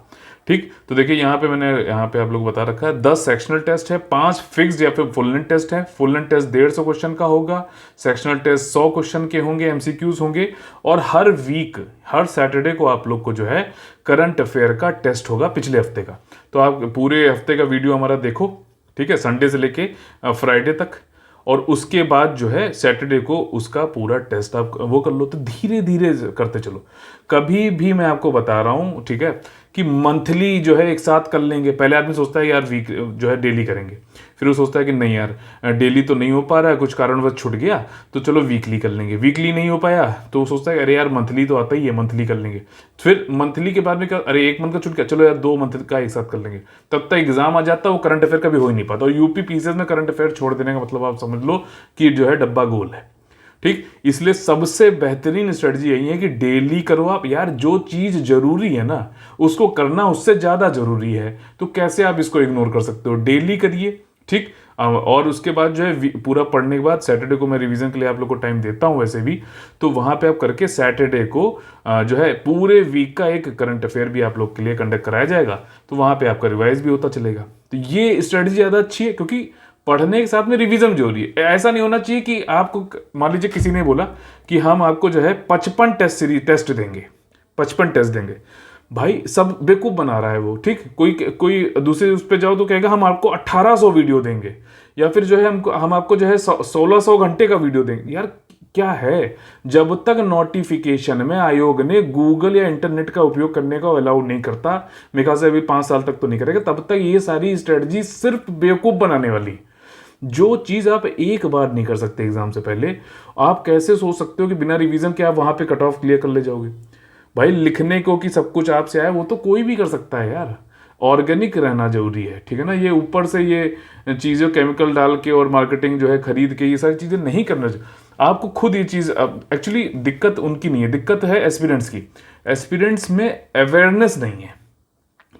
S1: ठीक, तो देखिए यहाँ पे मैंने यहाँ पे आप लोग बता रखा है 10 सेक्शनल टेस्ट है, 5 फिक्स्ड या फिर फुल लेंथ टेस्ट है। फुल लेंथ टेस्ट 150 क्वेश्चन का होगा, सेक्शनल टेस्ट 100 क्वेश्चन के होंगे, एमसीक्यूज होंगे, और हर वीक हर सैटरडे को आप लोग को जो है करंट अफेयर का टेस्ट होगा पिछले हफ्ते का। तो आप पूरे हफ्ते का वीडियो हमारा देखो, ठीक है, संडे से लेके फ्राइडे तक, और उसके बाद जो है सैटरडे को उसका पूरा टेस्ट आप वो कर लो। तो धीरे धीरे करते चलो। कभी भी मैं आपको बता रहा हूँ, ठीक है, कि मंथली जो है एक साथ कर लेंगे। पहले आदमी सोचता है यार वीक जो है डेली करेंगे, फिर वो सोचता है कि नहीं यार डेली तो नहीं हो पा रहा है, कुछ कारणवश छूट गया, तो चलो वीकली कर लेंगे। वीकली नहीं हो पाया तो वो सोचता है अरे यार मंथली तो आता ही है, मंथली कर लेंगे। फिर मंथली के बाद में क्या, अरे एक मंथ का छूट गया, चलो यार 2 मंथ का एक साथ कर लेंगे। तब तक एग्जाम आ जाता है, वो करंट अफेयर का भी हो ही नहीं पाता। और यूपी पीसीएस में करंट अफेयर छोड़ देने का मतलब आप समझ लो कि जो है डब्बा गोल है। ठीक, इसलिए सबसे बेहतरीन स्ट्रेटजी यही है कि डेली करो आप। यार जो चीज जरूरी है ना उसको करना उससे ज्यादा जरूरी है, तो कैसे आप इसको इग्नोर कर सकते हो? डेली करिए। ठीक, और उसके बाद जो है पूरा पढ़ने के बाद सैटरडे को मैं रिवीजन के लिए आप लोग को टाइम देता हूं वैसे भी, तो वहां पे आप करके सैटरडे को जो है पूरे वीक का एक करंट अफेयर भी आप लोग के लिए कंडक्ट कराया जाएगा, तो वहां पे आपका रिवाइज भी होता चलेगा। तो ये स्ट्रेटजी ज्यादा अच्छी है, क्योंकि पढ़ने के साथ में रिवीजन जरूरी है। ऐसा नहीं होना चाहिए कि आपको, मान लीजिए किसी ने बोला कि हम आपको जो है 55 टेस्ट देंगे, 55 टेस्ट देंगे। भाई सब बेवकूफ बना रहा है वो। ठीक, कोई दूसरे उस पर जाओ तो कहेगा हम आपको 1800 वीडियो देंगे, या फिर जो है हम आपको जो है 1600 घंटे का वीडियो देंगे। यार क्या है, जब तक नोटिफिकेशन में आयोग ने गूगल या इंटरनेट का उपयोग करने का अलाउड नहीं करता, मेरे ख्याल से अभी 5 साल तक तो नहीं करेगा, तब तक ये सारी स्ट्रेटजी सिर्फ बेवकूफ बनाने वाली। जो चीज आप एक बार नहीं कर सकते एग्जाम से पहले, आप कैसे सोच सकते हो कि बिना रिवीजन के आप वहां पे कट ऑफ क्लियर कर ले जाओगे? भाई लिखने को कि सब कुछ आपसे आए वो तो कोई भी कर सकता है यार। ऑर्गेनिक रहना जरूरी है, ठीक है ना। ये ऊपर से ये चीजें केमिकल डाल के और मार्केटिंग जो है खरीद के, ये सारी चीजें नहीं करना चाहिए। आपको खुद ये चीज, एक्चुअली दिक्कत उनकी नहीं है, दिक्कत है एस्पिरेंट्स की। एस्पिरेंट्स में अवेयरनेस नहीं है।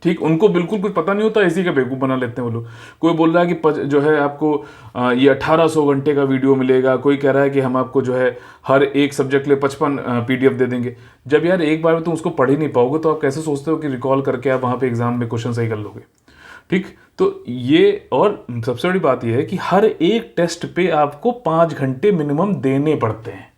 S1: ठीक, उनको बिल्कुल कुछ पता नहीं होता, इसी का बेवकूफ़ बना लेते हैं वो लोग। कोई बोल रहा है कि जो है आपको ये 1800 घंटे का वीडियो मिलेगा, कोई कह रहा है कि हम आपको जो है हर एक सब्जेक्ट के लिए 55 PDF दे देंगे। जब यार एक बार में तुम उसको पढ़ ही नहीं पाओगे तो आप कैसे सोचते हो कि रिकॉल करके आप वहाँ पे एग्जाम में क्वेश्चन सही कर लोगे? ठीक, तो ये, और सबसे बड़ी बात यह है कि हर एक टेस्ट पे आपको 5 घंटे मिनिमम देने पड़ते हैं।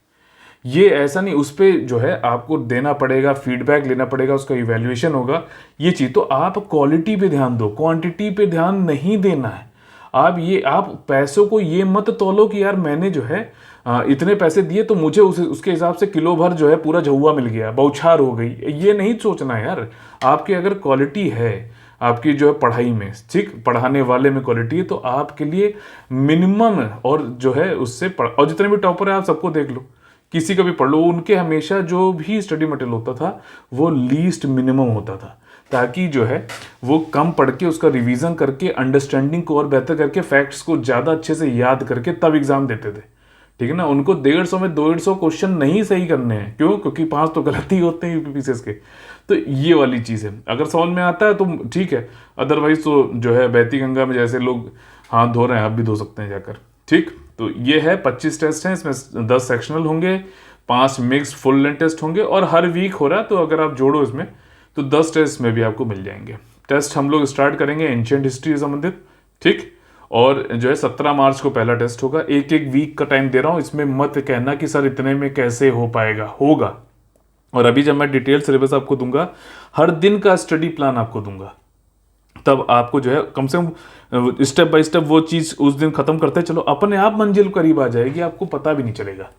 S1: ये ऐसा नहीं, उस पर जो है आपको देना पड़ेगा, फीडबैक लेना पड़ेगा, उसका इवैल्यूएशन होगा, ये चीज़। तो आप क्वालिटी पे ध्यान दो, क्वांटिटी पे ध्यान नहीं देना है। आप पैसों को ये मत तोलो कि यार मैंने जो है इतने पैसे दिए तो मुझे उसके हिसाब से किलो भर जो है पूरा झुआ मिल गया, बौछार हो गई। ये नहीं सोचना है यार। आपकी अगर क्वालिटी है आपकी जो है पढ़ाई में, ठीक, पढ़ाने वाले में क्वालिटी है, तो आपके लिए मिनिमम, और जो है उससे और जितने भी टॉपर है आप सबको देख लो, किसी का भी पढ़ लो, उनके हमेशा जो भी स्टडी मटेरियल होता था वो लीस्ट मिनिमम होता था, ताकि जो है वो कम पढ़ के उसका रिवीजन करके अंडरस्टैंडिंग को और बेहतर करके फैक्ट्स को ज़्यादा अच्छे से याद करके तब एग्जाम देते थे। ठीक है ना। उनको 150 में 250 क्वेश्चन नहीं सही करने हैं। क्यों? क्योंकि 5 तो गलत ही होते हैं यूपीपीसीएस के। तो ये वाली चीज़ है, अगर समझ में आता है तो ठीक है, अदरवाइज तो जो है बहती गंगा में जैसे लोग हाथ धो रहे हैं आप भी धो सकते हैं जाकर। ठीक, तो ये है 25 टेस्ट हैं, इसमें 10 सेक्शनल होंगे, 5 मिक्स फुल लेंथ टेस्ट होंगे, और हर वीक हो रहा है, तो अगर आप जोड़ो इसमें तो 10 टेस्ट में भी आपको मिल जाएंगे। टेस्ट हम लोग स्टार्ट करेंगे एंशिएंट हिस्ट्री से संबंधित। ठीक, और जो है 17 मार्च को पहला टेस्ट होगा। एक वीक का टाइम दे रहा हूँ, इसमें मत कहना कि सर इतने में कैसे हो पाएगा, होगा। और अभी जब मैं डिटेल सिलेबस आपको दूंगा, हर दिन का स्टडी प्लान आपको दूंगा, तब आपको जो है कम से कम स्टेप बाय स्टेप वो चीज़ उस दिन खत्म करते चलो, अपने आप मंजिल करीब आ जाएगी, आपको पता भी नहीं चलेगा।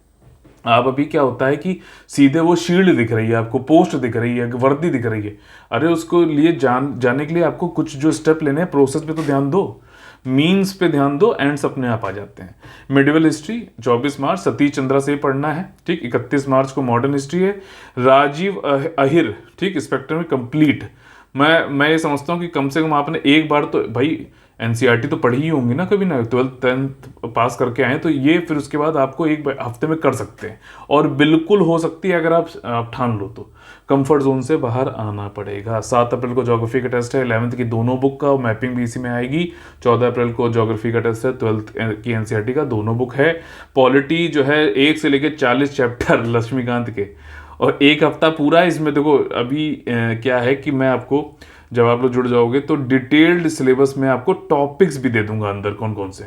S1: आप अभी क्या होता है कि सीधे वो शील्ड दिख रही है आपको, पोस्ट दिख रही है, वर्दी दिख रही है। अरे उसको लिए जाने के लिए आपको कुछ जो स्टेप लेने हैं, प्रोसेस पे तो ध्यान दो, मीन्स पे ध्यान दो, एंड्स अपने आप आ जाते हैं। मिडिवल हिस्ट्री 24 मार्च सतीश चंद्रा से ही पढ़ना है। ठीक, 31 मार्च को मॉडर्न हिस्ट्री है, राजीव अहिर, ठीक, स्पेक्ट्रम में कंप्लीट। मैं ये समझता हूँ कि कम से कम आपने एक बार तो भाई एनसीईआरटी तो पढ़ी ही होंगी ना कभी ना, 12th 10th पास करके आए, तो ये फिर उसके बाद आपको एक हफ्ते में कर सकते हैं। और बिल्कुल हो सकती है अगर आप ठान लो तो कंफर्ट जोन से बाहर आना पड़ेगा। 7 अप्रैल को ज्योग्राफी का टेस्ट है 11th की दोनों बुक का, मैपिंग भी इसी में आएगी। 14 अप्रैल को ज्योग्राफी का टेस्ट है 12th की एनसीईआरटी का, दोनों बुक है। पॉलिटी जो है 1 से लेकर 40 चैप्टर लक्ष्मीकांत के, और एक हफ्ता पूरा इसमें। देखो अभी क्या है कि मैं आपको जब आप लोग जुड़ जाओगे तो डिटेल्ड सिलेबस में आपको टॉपिक्स भी दे दूंगा अंदर कौन कौन से।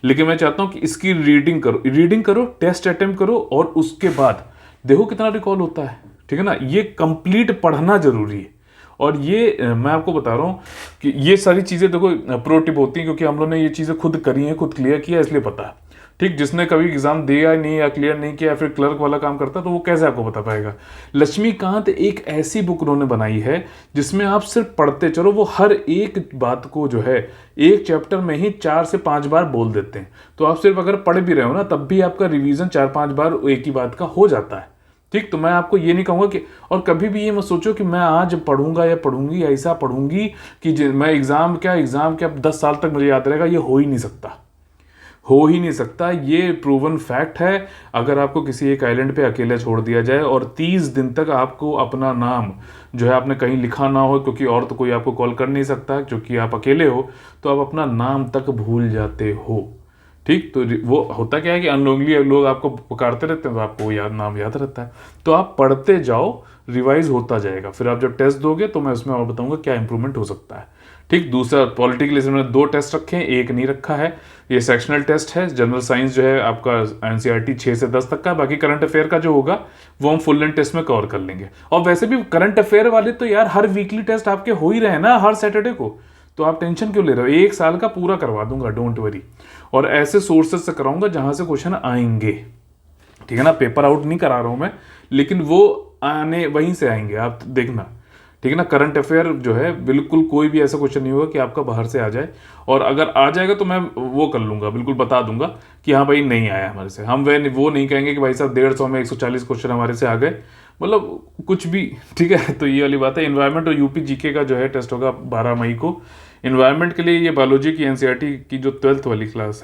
S1: लेकिन मैं चाहता हूं कि इसकी रीडिंग करो, टेस्ट अटेम्प्ट करो, और उसके बाद देखो कितना रिकॉल होता है। ठीक है ना, ये कंप्लीट पढ़ना जरूरी है। और ये मैं आपको बता रहा हूं कि ये सारी चीजें देखो प्रो टिप होती हैं, क्योंकि हम लोग ने ये चीजें खुद करी हैं, खुद क्लियर किया, इसलिए पता है। ठीक, जिसने कभी एग्जाम दिया नहीं या क्लियर नहीं किया, फिर क्लर्क वाला काम करता, तो वो कैसे आपको बता पाएगा। लक्ष्मीकांत एक ऐसी बुक उन्होंने बनाई है जिसमें आप सिर्फ पढ़ते चलो, वो हर एक बात को जो है एक चैप्टर में ही 4 से 5 बार बोल देते हैं। तो आप सिर्फ अगर पढ़ भी रहे हो ना, तब भी आपका रिवीजन 4-5 बार एक ही बात का हो जाता है। ठीक, तो मैं आपको ये नहीं कहूंगा कि, और कभी भी ये मत सोचो कि मैं आज पढ़ूंगा या पढ़ूंगी, ऐसा पढ़ूंगी कि मैं एग्जाम क्या 10 साल तक मुझे याद रहेगा। ये हो ही नहीं सकता, हो ही नहीं सकता। ये प्रूवन फैक्ट है। अगर आपको किसी एक आइलैंड पे अकेले छोड़ दिया जाए और 30 दिन तक आपको अपना नाम जो है आपने कहीं लिखा ना हो, क्योंकि और तो कोई आपको कॉल कर नहीं सकता क्योंकि आप अकेले हो, तो आप अपना नाम तक भूल जाते हो। ठीक, तो वो होता क्या है कि अननोइंगली लोग आपको पुकारते रहते हैं, तो आपको वो नाम याद रहता है। तो आप पढ़ते जाओ, रिवाइज होता जाएगा, फिर आप जब टेस्ट दोगे तो मैं उसमें और बताऊंगा क्या इंप्रूवमेंट हो सकता है। ठीक, दूसरा पॉलिटिकल इसमें मैंने 2 टेस्ट रखे हैं, एक नहीं रखा है। ये सेक्शनल टेस्ट है। जनरल साइंस जो है आपका एनसीईआरटी 6 से 10 तक का, बाकी करंट अफेयर का जो होगा वो हम फुल लेंथ टेस्ट में कवर कर लेंगे। और वैसे भी करंट अफेयर वाले तो यार हर वीकली टेस्ट आपके हो ही रहे हैं ना, हर सैटरडे को, तो आप टेंशन क्यों ले रहे हो। 1 साल का पूरा करवा दूंगा, डोंट वरी। और ऐसे सोर्सेज से कराऊंगा जहां से क्वेश्चन आएंगे। ठीक है ना, पेपर आउट नहीं करा रहा हूं मैं, लेकिन वो आने वहीं से आएंगे, आप देखना। ठीक है ना, करंट अफेयर जो है बिल्कुल कोई भी ऐसा क्वेश्चन नहीं होगा कि आपका बाहर से आ जाए, और अगर आ जाएगा तो मैं वो कर लूंगा, बिल्कुल बता दूंगा कि हाँ भाई नहीं आया हमारे से। हम वो नहीं कहेंगे कि भाई साहब 150 में 140 क्वेश्चन हमारे से आ गए, मतलब कुछ भी। ठीक है, तो ये वाली बात है। इन्वायरमेंट और यूपी जीके का जो है टेस्ट होगा 12 मई को। इन्वायरमेंट के लिए ये बायोलॉजी की एनसीईआरटी की जो 12th वाली क्लास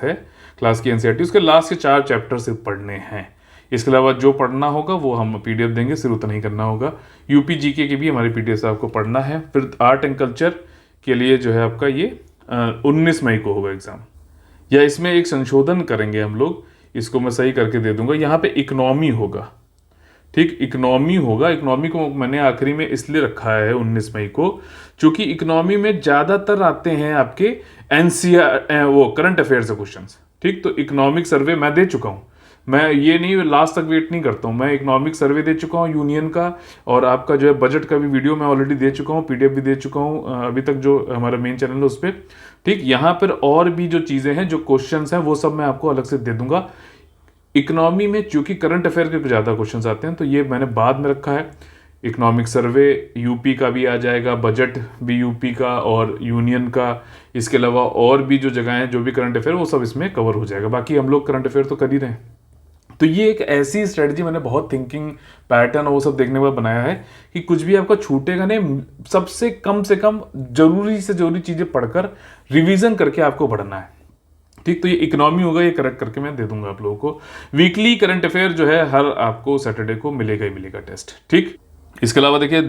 S1: की एनसीईआरटी, उसके लास्ट के 4 चैप्टर सिर्फ पढ़ने हैं। इसके अलावा जो पढ़ना होगा वो हम पीडीएफ देंगे, सिर्फ उतना ही करना होगा। यूपी जीके की भी हमारी पीडीएफ से आपको पढ़ना है। फिर आर्ट एंड कल्चर के लिए जो है आपका ये 19 मई को होगा एग्जाम, या इसमें एक संशोधन करेंगे हम लोग, इसको मैं सही करके दे दूंगा। यहाँ पे इकोनॉमी होगा। ठीक, इकोनॉमी होगा। इकोनॉमी को मैंने आखिरी में इसलिए रखा है 19 मई को, क्योंकि इकोनॉमी में ज्यादातर आते हैं आपके एनसीईआर वो करंट अफेयर से क्वेश्चंस। ठीक, तो इकोनॉमिक सर्वे मैं दे चुका हूं, मैं ये नहीं लास्ट तक वेट नहीं करता हूँ। मैं इकोनॉमिक सर्वे दे चुका हूँ यूनियन का, और आपका जो है बजट का भी वीडियो मैं ऑलरेडी दे चुका हूँ, पीडीएफ भी दे चुका हूँ अभी तक, जो हमारा मेन चैनल है उस पर। ठीक, यहाँ पर और भी जो चीज़ें हैं, जो क्वेश्चंस हैं, वो सब मैं आपको अलग से दे दूंगा। इकोनॉमी में चूंकि करंट अफेयर के ज़्यादा क्वेश्चंस आते हैं, तो ये मैंने बाद में रखा है। इकोनॉमिक सर्वे यूपी का भी आ जाएगा, बजट भी यूपी का और यूनियन का, इसके अलावा और भी जो जगह हैं जो भी करंट अफेयर, वो सब इसमें कवर हो जाएगा। बाकी हम लोग करंट अफेयर तो कर ही रहे हैं। तो ये एक ऐसी स्ट्रेटजी मैंने बहुत थिंकिंग पैटर्न और वो सब देखने के बाद बनाया है कि कुछ भी आपका छूटेगा नहीं। सबसे कम से कम जरूरी से जरूरी चीजें पढ़कर रिवीजन करके आपको पढ़ना है। ठीक, तो ये इकोनॉमी होगा, ये करेक्ट करके मैं दे दूंगा आप लोगों को। वीकली करंट अफेयर जो है हर आपको सैटरडे को मिलेगा ही मिलेगा टेस्ट। ठीक, इसके अलावा देखिए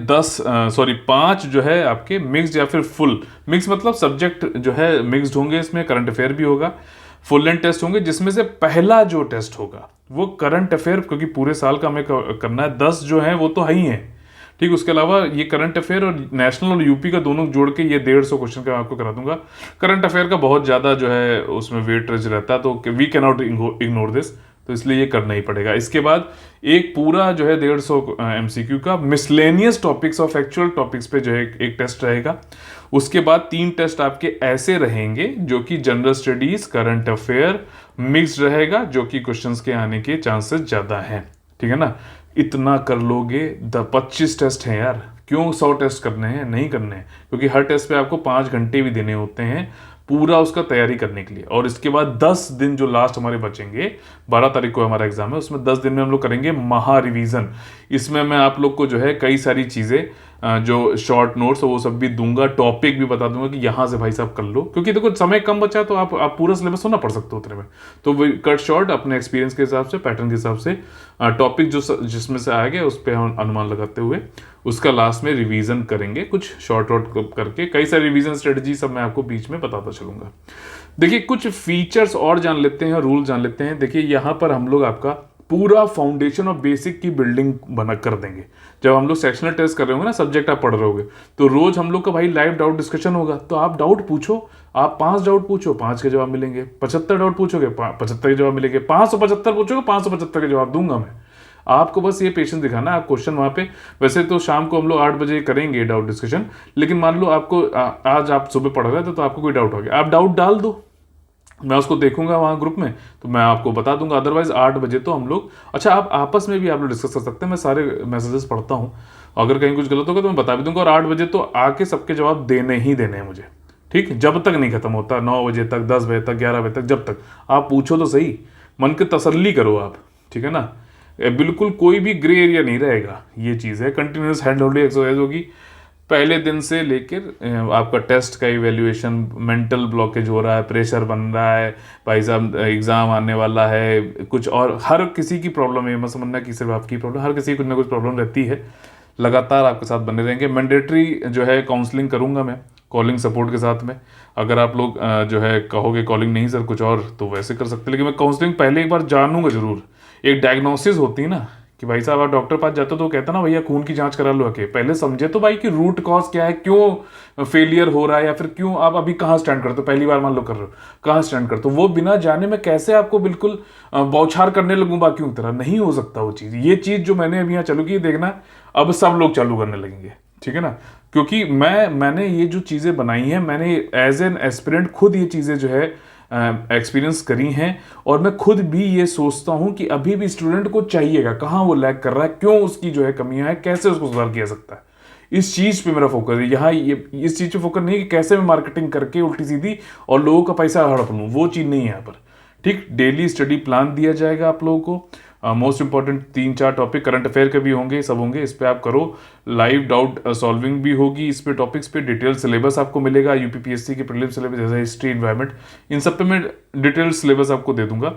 S1: 5 जो है आपके मिक्स्ड या फिर फुल मिक्स, मतलब सब्जेक्ट जो है मिक्स्ड होंगे। इसमें करंट अफेयर भी होगा, फुल लेंथ टेस्ट होंगे, जिसमें से पहला जो टेस्ट होगा वो करंट अफेयर, क्योंकि पूरे साल का हमें करना है, 10 जो है वो तो है ही है। ठीक, उसके अलावा ये करंट अफेयर और नेशनल और यूपी का दोनों जोड़ के ये 150 क्वेश्चन का आपको करा दूंगा। करंट अफेयर का बहुत ज़्यादा जो है उसमें वेटेज रहता है, तो we can not ignore this, तो इसलिए ये करना ही पड़ेगा। इसके बाद एक पूरा जो है 150 MCQ का मिसलेनियस टॉपिक्स और फैक्चुअल टॉपिक्स पे जो है एक टेस्ट रहेगा। उसके बाद 3 टेस्ट आपके ऐसे रहेंगे जो कि general studies, current affair mix रहेगा, जो कि क्वेश्चंस के आने के चांसेस ज़्यादा हैं। ठीक है ना, इतना कर लोगे। 25 टेस्ट हैं यार, क्यों 100 टेस्ट करने हैं, नहीं करने हैं, क्योंकि हर टेस्ट पे आपको 5 घंटे भी देने होते हैं। पूरा उसका तैयारी करने के लिए। और इसके बाद 10 दिन जो लास्ट हमारे बचेंगे, 12 तारीख को हमारा एग्जाम है, उसमें 10 दिन में हम लोग करेंगे महा रिवीजन। इसमें मैं आप लोग को जो है कई सारी चीज़ें जो शॉर्ट नोट्स वो सब भी दूंगा, टॉपिक भी बता दूंगा कि यहाँ से भाई साहब कर लो, क्योंकि देखो समय कम बचा है तो आप पूरा सिलेबस तो ना पढ़ सकते हो उतने में। तो वो कट शॉर्ट अपने एक्सपीरियंस के हिसाब से, पैटर्न के हिसाब से टॉपिक जो जिसमें से आएगा उस पर हम अनुमान लगाते हुए उसका लास्ट में रिवीजन करेंगे, कुछ शॉर्ट आउट करके। कई सारी रिवीजन स्ट्रेटजी सब मैं आपको बीच में बताता चलूंगा। देखिए कुछ फीचर्स और जान लेते हैं, रूल जान लेते हैं। देखिए यहाँ पर हम लोग आपका पूरा फाउंडेशन और बेसिक की बिल्डिंग बना कर देंगे। जब हम लोग सेक्शनल टेस्ट कर रहे होंगे ना, सब्जेक्ट आप पढ़ रहे होगे, तो रोज हम लोग का भाई लाइव डाउट डिस्कशन होगा। तो आप डाउट पूछो, आप 5 डाउट पूछो, 5 के जवाब मिलेंगे। 75 डाउट पूछोगे, 75 के जवाब मिलेंगे। 575 पूछोगे, 575 के जवाब दूंगा मैं। आपको बस ये पेशेंस दिखाना। आप क्वेश्चन वहाँ पे, वैसे तो शाम को हम लोग 8 बजे करेंगे डाउट डिस्कशन, लेकिन मान लो आपको आज आप सुबह पढ़ रहे थे तो आपको कोई डाउट हो गया, आप डाउट डाल दो, मैं उसको देखूंगा वहाँ ग्रुप में, तो मैं आपको बता दूंगा। अदरवाइज 8 बजे तो हम लोग, अच्छा आप आपस में भी आप लोग डिस्कस कर सकते हैं, मैं सारे मैसेजेस पढ़ता हूँ, अगर कहीं कुछ गलत होगा तो मैं बता भी दूंगा। और 8 बजे तो आके सबके जवाब देने ही देने हैं मुझे, ठीक, जब तक नहीं खत्म होता, 9 बजे तक, 10 बजे तक, 11 बजे तक, जब तक आप पूछो तो सही, मन की तसल्ली करो आप, ठीक है ना। बिल्कुल कोई भी ग्रे एरिया नहीं रहेगा, ये चीज़ है। कंटिन्यूस हैंड होल्डिंग एक्सरसाइज होगी पहले दिन से लेकर आपका टेस्ट का इवैल्यूएशन, मेंटल ब्लॉकेज हो रहा है, प्रेशर बन रहा है, भाई साहब एग्जाम आने वाला है, कुछ और हर किसी की प्रॉब्लम है, मैं समझना कि सिर्फ आपकी प्रॉब्लम, हर किसी की कुछ ना कुछ प्रॉब्लम रहती है। लगातार आपके साथ बने रहेंगे। मैंडेटरी जो है काउंसलिंग करूंगा मैं, कॉलिंग सपोर्ट के साथ में। अगर आप लोग जो है कहोगे कॉलिंग नहीं सर कुछ और, तो वैसे कर सकते हैं, लेकिन मैं काउंसलिंग पहले एक बार जानूंगा जरूर। एक डायग्नोसिस होती है ना कि भाई साहब आप डॉक्टर पास जाते हो तो कहता ना भैया खून की जांच करा लो आके, पहले समझे तो भाई कि रूट कॉज क्या है, क्यों फेलियर हो रहा है, या फिर क्यों आप अभी कहाँ स्टैंड करते हो, पहली बार मान लो कर रहे हो, कहाँ स्टैंड करते हो। वो बिना जाने में कैसे आपको बिल्कुल बौछार करने लगूं बाकियों की तरह, नहीं हो सकता वो चीज़। ये चीज़ जो मैंने अभी यहाँ चालू की, देखना अब सब लोग चालू करने लगेंगे, ठीक है ना। क्योंकि मैंने ये जो चीज़ें बनाई हैं, मैंने एज एन एस्पिरेंट खुद ये चीज़ें जो है एक्सपीरियंस करी हैं, और मैं खुद भी ये सोचता हूं कि अभी भी स्टूडेंट को चाहिएगा, कहाँ वो लैग कर रहा है, क्यों उसकी जो है कमियां हैं, कैसे उसको सुधार किया सकता है। इस चीज़ पे मेरा फोकस है यहाँ। ये इस चीज़ पे फोकस नहीं है कि कैसे मैं मार्केटिंग करके उल्टी सीधी और लोगों का पैसा हड़प लूँ, वो चीज़ नहीं है यहाँ पर, ठीक। डेली स्टडी प्लान दिया जाएगा आप लोगों को। Most important 3-4 topic current affair के भी होंगे, सब होंगे, इस पे आप करो। लाइव डाउट सॉल्विंग भी होगी इस पे, टॉपिक्स पे डिटेल सिलेबस आपको मिलेगा, यूपीपीएससी के प्रीलिम सिलेबस जैसे हिस्ट्री, एनवायरनमेंट, इन सब पे मैं डिटेल सिलेबस आपको दे दूंगा,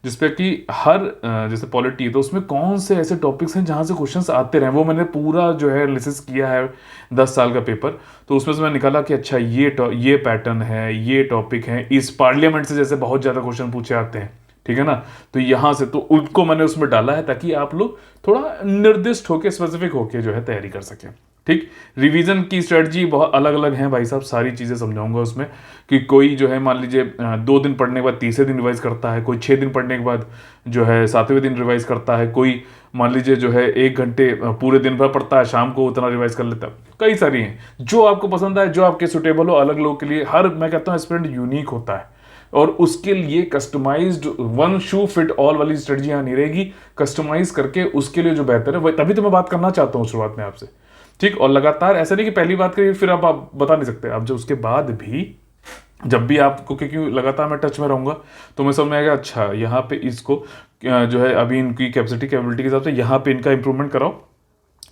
S1: जिसपे कि हर जैसे पॉलिटी है तो उसमें कौन से ऐसे टॉपिक्स हैं जहाँ से क्वेश्चंस आते रहे, वो मैंने पूरा जो है एनालिसिस किया है 10 साल का पेपर। तो उसमें से मैं निकाला कि अच्छा ये पैटर्न है, ये टॉपिक है, इस पार्लियामेंट से जैसे बहुत ज़्यादा क्वेश्चन पूछे आते हैं, ठीक है ना। तो यहाँ से तो उनको मैंने उसमें डाला है ताकि आप लोग थोड़ा निर्दिष्ट होके, स्पेसिफिक होके जो है तैयारी कर सकें, ठीक। रिवीजन की स्ट्रेटजी बहुत अलग अलग है भाई साहब, सारी चीज़ें समझाऊंगा उसमें। कि कोई जो है मान लीजिए 2 दिन पढ़ने के बाद तीसरे दिन रिवाइज करता है, कोई 6 दिन पढ़ने के बाद जो है 7वें दिन रिवाइज करता है, कोई मान लीजिए जो है 1 घंटे पूरे दिन भर पढ़ता है, शाम को उतना रिवाइज कर लेता है। कई सारी हैं, जो आपको पसंद आए, जो आपके सुटेबल हो। अलग लोगों के लिए हर, मैं कहता हूँ एस्पिरेंट यूनिक होता है, और उसके लिए customised one shoe fit all वाली स्ट्रेटजी यहाँ नहीं रहेगी। कस्टमाइज करके उसके लिए जो बेहतर है, वही तभी तो मैं बात करना चाहता हूँ शुरुआत में आपसे, ठीक। और लगातार ऐसा नहीं कि पहली बात करिए फिर आप बता नहीं सकते, आप जो उसके बाद भी जब भी आपको, क्योंकि लगातार मैं टच में रहूंगा तो मैं समझ में आएगा अच्छा यहाँ पे इसको जो है अभी इनकी कैपेसिटी कैपेबिलिटी के हिसाब से यहाँ पे इनका इंप्रूवमेंट कराओ,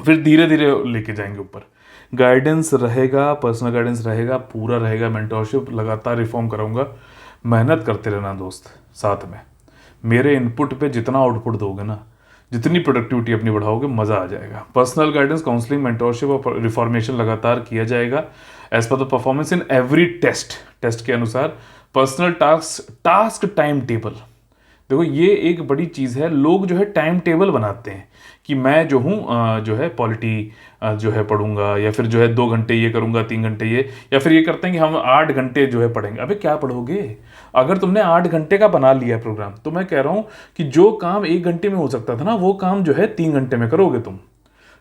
S1: फिर धीरे धीरे लेके जाएंगे ऊपर। गाइडेंस रहेगा, पर्सनल गाइडेंस रहेगा, पूरा रहेगा, मेंटरशिप लगातार रिफॉर्म कराऊंगा। मेहनत करते रहना दोस्त, साथ में मेरे इनपुट पे जितना आउटपुट दोगे ना, जितनी प्रोडक्टिविटी अपनी बढ़ाओगे, मज़ा आ जाएगा। पर्सनल गाइडेंस, काउंसलिंग, मेंटरशिप और रिफॉर्मेशन लगातार किया जाएगा as per the performance in every test के अनुसार। पर्सनल टास्क टाइम टेबल, देखो ये एक बड़ी चीज़ है। लोग जो है टाइम टेबल बनाते हैं कि मैं जो हूँ जो है पॉलिटी जो है पढ़ूंगा, या फिर जो है 2 घंटे ये करूंगा, 3 घंटे ये, या फिर ये करते हैं कि हम 8 घंटे जो है पढ़ेंगे। अबे क्या पढ़ोगे? अगर तुमने 8 घंटे का बना लिया प्रोग्राम, तो मैं कह रहा हूँ कि जो काम 1 घंटे में हो सकता था ना, वो काम जो है 3 घंटे में करोगे तुम।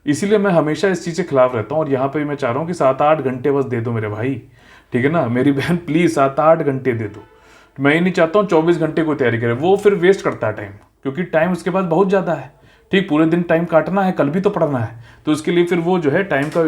S1: इसीलिए मैं हमेशा इस चीज़ के खिलाफ रहता हूँ, और यहाँ पे भी मैं चाह रहा हूँ कि 7-8 घंटे बस दे दो मेरे भाई, ठीक है ना। मेरी बहन प्लीज़ 7-8 घंटे दे दो। मैं ये नहीं चाहता हूँ 24 घंटे को तैयारी करे, वो फिर वेस्ट करता है टाइम, क्योंकि टाइम उसके पास बहुत ज़्यादा है, ठीक। पूरे दिन टाइम काटना है, कल भी तो पढ़ना है, तो उसके लिए फिर वो जो है टाइम का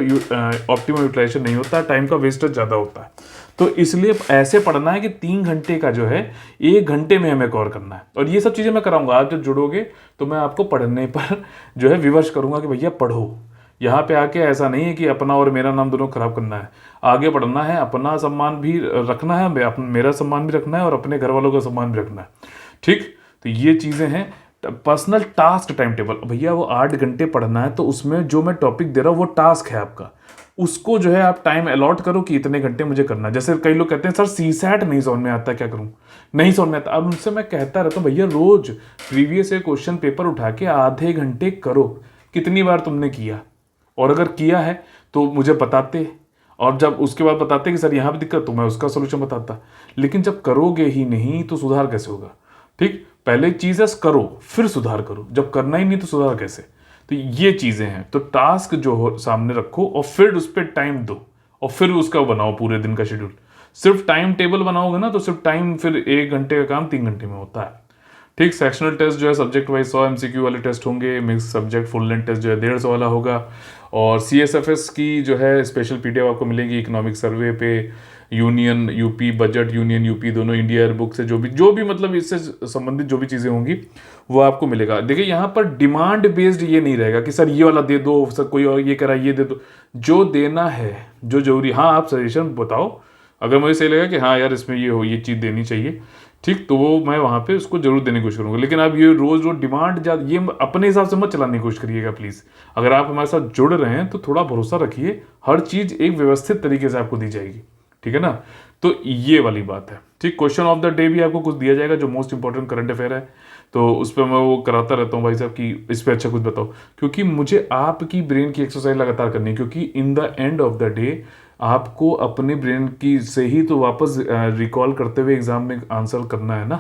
S1: ऑप्टिमम यूटिलाइजेशन नहीं होता, टाइम का वेस्टेज ज़्यादा होता है। तो इसलिए ऐसे पढ़ना है कि 3 घंटे का जो है 1 घंटे में हमें कवर करना है। और ये सब चीज़ें मैं कराऊंगा। आप जब जुड़ोगे तो मैं आपको पढ़ने पर जो है विवश करूंगा कि भैया पढ़ो। यहाँ पे आके ऐसा नहीं है कि अपना और मेरा नाम दोनों खराब करना है, आगे बढ़ना है, अपना सम्मान भी रखना है, मेरा सम्मान भी रखना है और अपने घर वालों का सम्मान भी रखना है। ठीक, तो ये चीज़ें हैं। पर्सनल टास्क टाइम टेबल, भैया वो 8 घंटे पढ़ना है तो उसमें जो मैं टॉपिक दे रहा हूँ वो टास्क है आपका, उसको जो है आप टाइम अलॉट करो कि इतने घंटे मुझे करना है। जैसे कई लोग कहते हैं सर सीसैट नहीं समझ में आता, क्या करूं, नहीं समझ में आता। अब उनसे मैं कहता रहता हूं भैया रोज प्रीवियस ईयर क्वेश्चन पेपर उठा के आधे घंटे करो, कितनी बार तुमने किया, और अगर किया है तो मुझे बताते, और जब उसके बाद बताते कि सर यहाँ पे दिक्कत, तो मैं उसका सोल्यूशन बताता। लेकिन जब करोगे ही नहीं तो सुधार कैसे होगा। ठीक, पहले चीज़ है करो फिर सुधार करो, जब करना ही नहीं तो सुधार कैसे। तो ये चीज़ें हैं। तो टास्क जो हो सामने रखो और फिर उस पर टाइम दो और फिर उसका बनाओ पूरे दिन का शेड्यूल। सिर्फ टाइम टेबल बनाओगे ना तो सिर्फ टाइम, फिर 1 घंटे का काम 3 घंटे में होता है। ठीक, सेक्शनल टेस्ट जो है सब्जेक्ट वाइज 100 MCQ वाले टेस्ट होंगे, mix subject full length test जो है 150 वाला होगा। और CSFS की जो है स्पेशल PDF आपको मिलेगी इकोनॉमिक सर्वे पे, union UP budget, union UP दोनों, इंडिया एयर बुक से जो भी मतलब इससे संबंधित जो भी चीज़ें होंगी वो आपको मिलेगा। देखिए यहाँ पर डिमांड बेस्ड ये नहीं रहेगा कि सर ये वाला दे दो, सर कोई और ये करा ये दे दो। जो देना है, जो जरूरी, हाँ आप सजेशन बताओ, अगर मुझे सही लगा कि हाँ यार इसमें ये हो, ये चीज़ देनी चाहिए, ठीक, तो वो मैं वहाँ पे उसको जरूर देने की कोशिश करूँगा। लेकिन आप ये रोज रोज डिमांड ज़्यादा, ये अपने हिसाब से मत चलाने की कोशिश करिएगा प्लीज़। अगर आप हमारे साथ जुड़ रहे हैं तो थोड़ा भरोसा रखिए, हर चीज़ एक व्यवस्थित तरीके से आपको दी जाएगी, ठीक है ना। तो ये वाली बात है। ठीक, क्वेश्चन ऑफ द डे भी आपको कुछ दिया जाएगा जो मोस्ट इंपॉर्टेंट करंट अफेयर है, तो उस पर मैं वो कराता रहता हूँ भाई साहब कि इस पर अच्छा कुछ बताओ, क्योंकि मुझे आपकी ब्रेन की एक्सरसाइज लगातार करनी है। क्योंकि in the end of the day आपको अपने ब्रेन की से ही तो वापस रिकॉल करते हुए एग्जाम में आंसर करना है ना।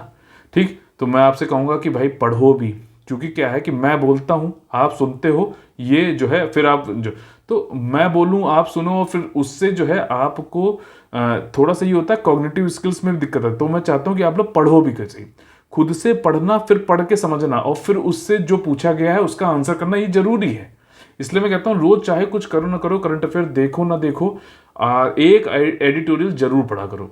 S1: ठीक, तो मैं आपसे कहूँगा कि भाई पढ़ो भी, क्योंकि क्या है कि मैं बोलता हूँ आप सुनते हो, ये जो है फिर आप जो, तो मैं बोलूँ आप सुनो, और फिर उससे जो है आपको थोड़ा सा ये होता है कॉग्निटिव स्किल्स में भी दिक्कत है। तो मैं चाहता हूँ कि आप लोग पढ़ो भी कैसे, खुद से पढ़ना, फिर पढ़ के समझना, और फिर उससे जो पूछा गया है उसका आंसर करना, ये जरूरी है। इसलिए मैं कहता हूँ रोज चाहे कुछ करो ना करो, करंट अफेयर देखो ना देखो, एक एडिटोरियल जरूर पढ़ा करो।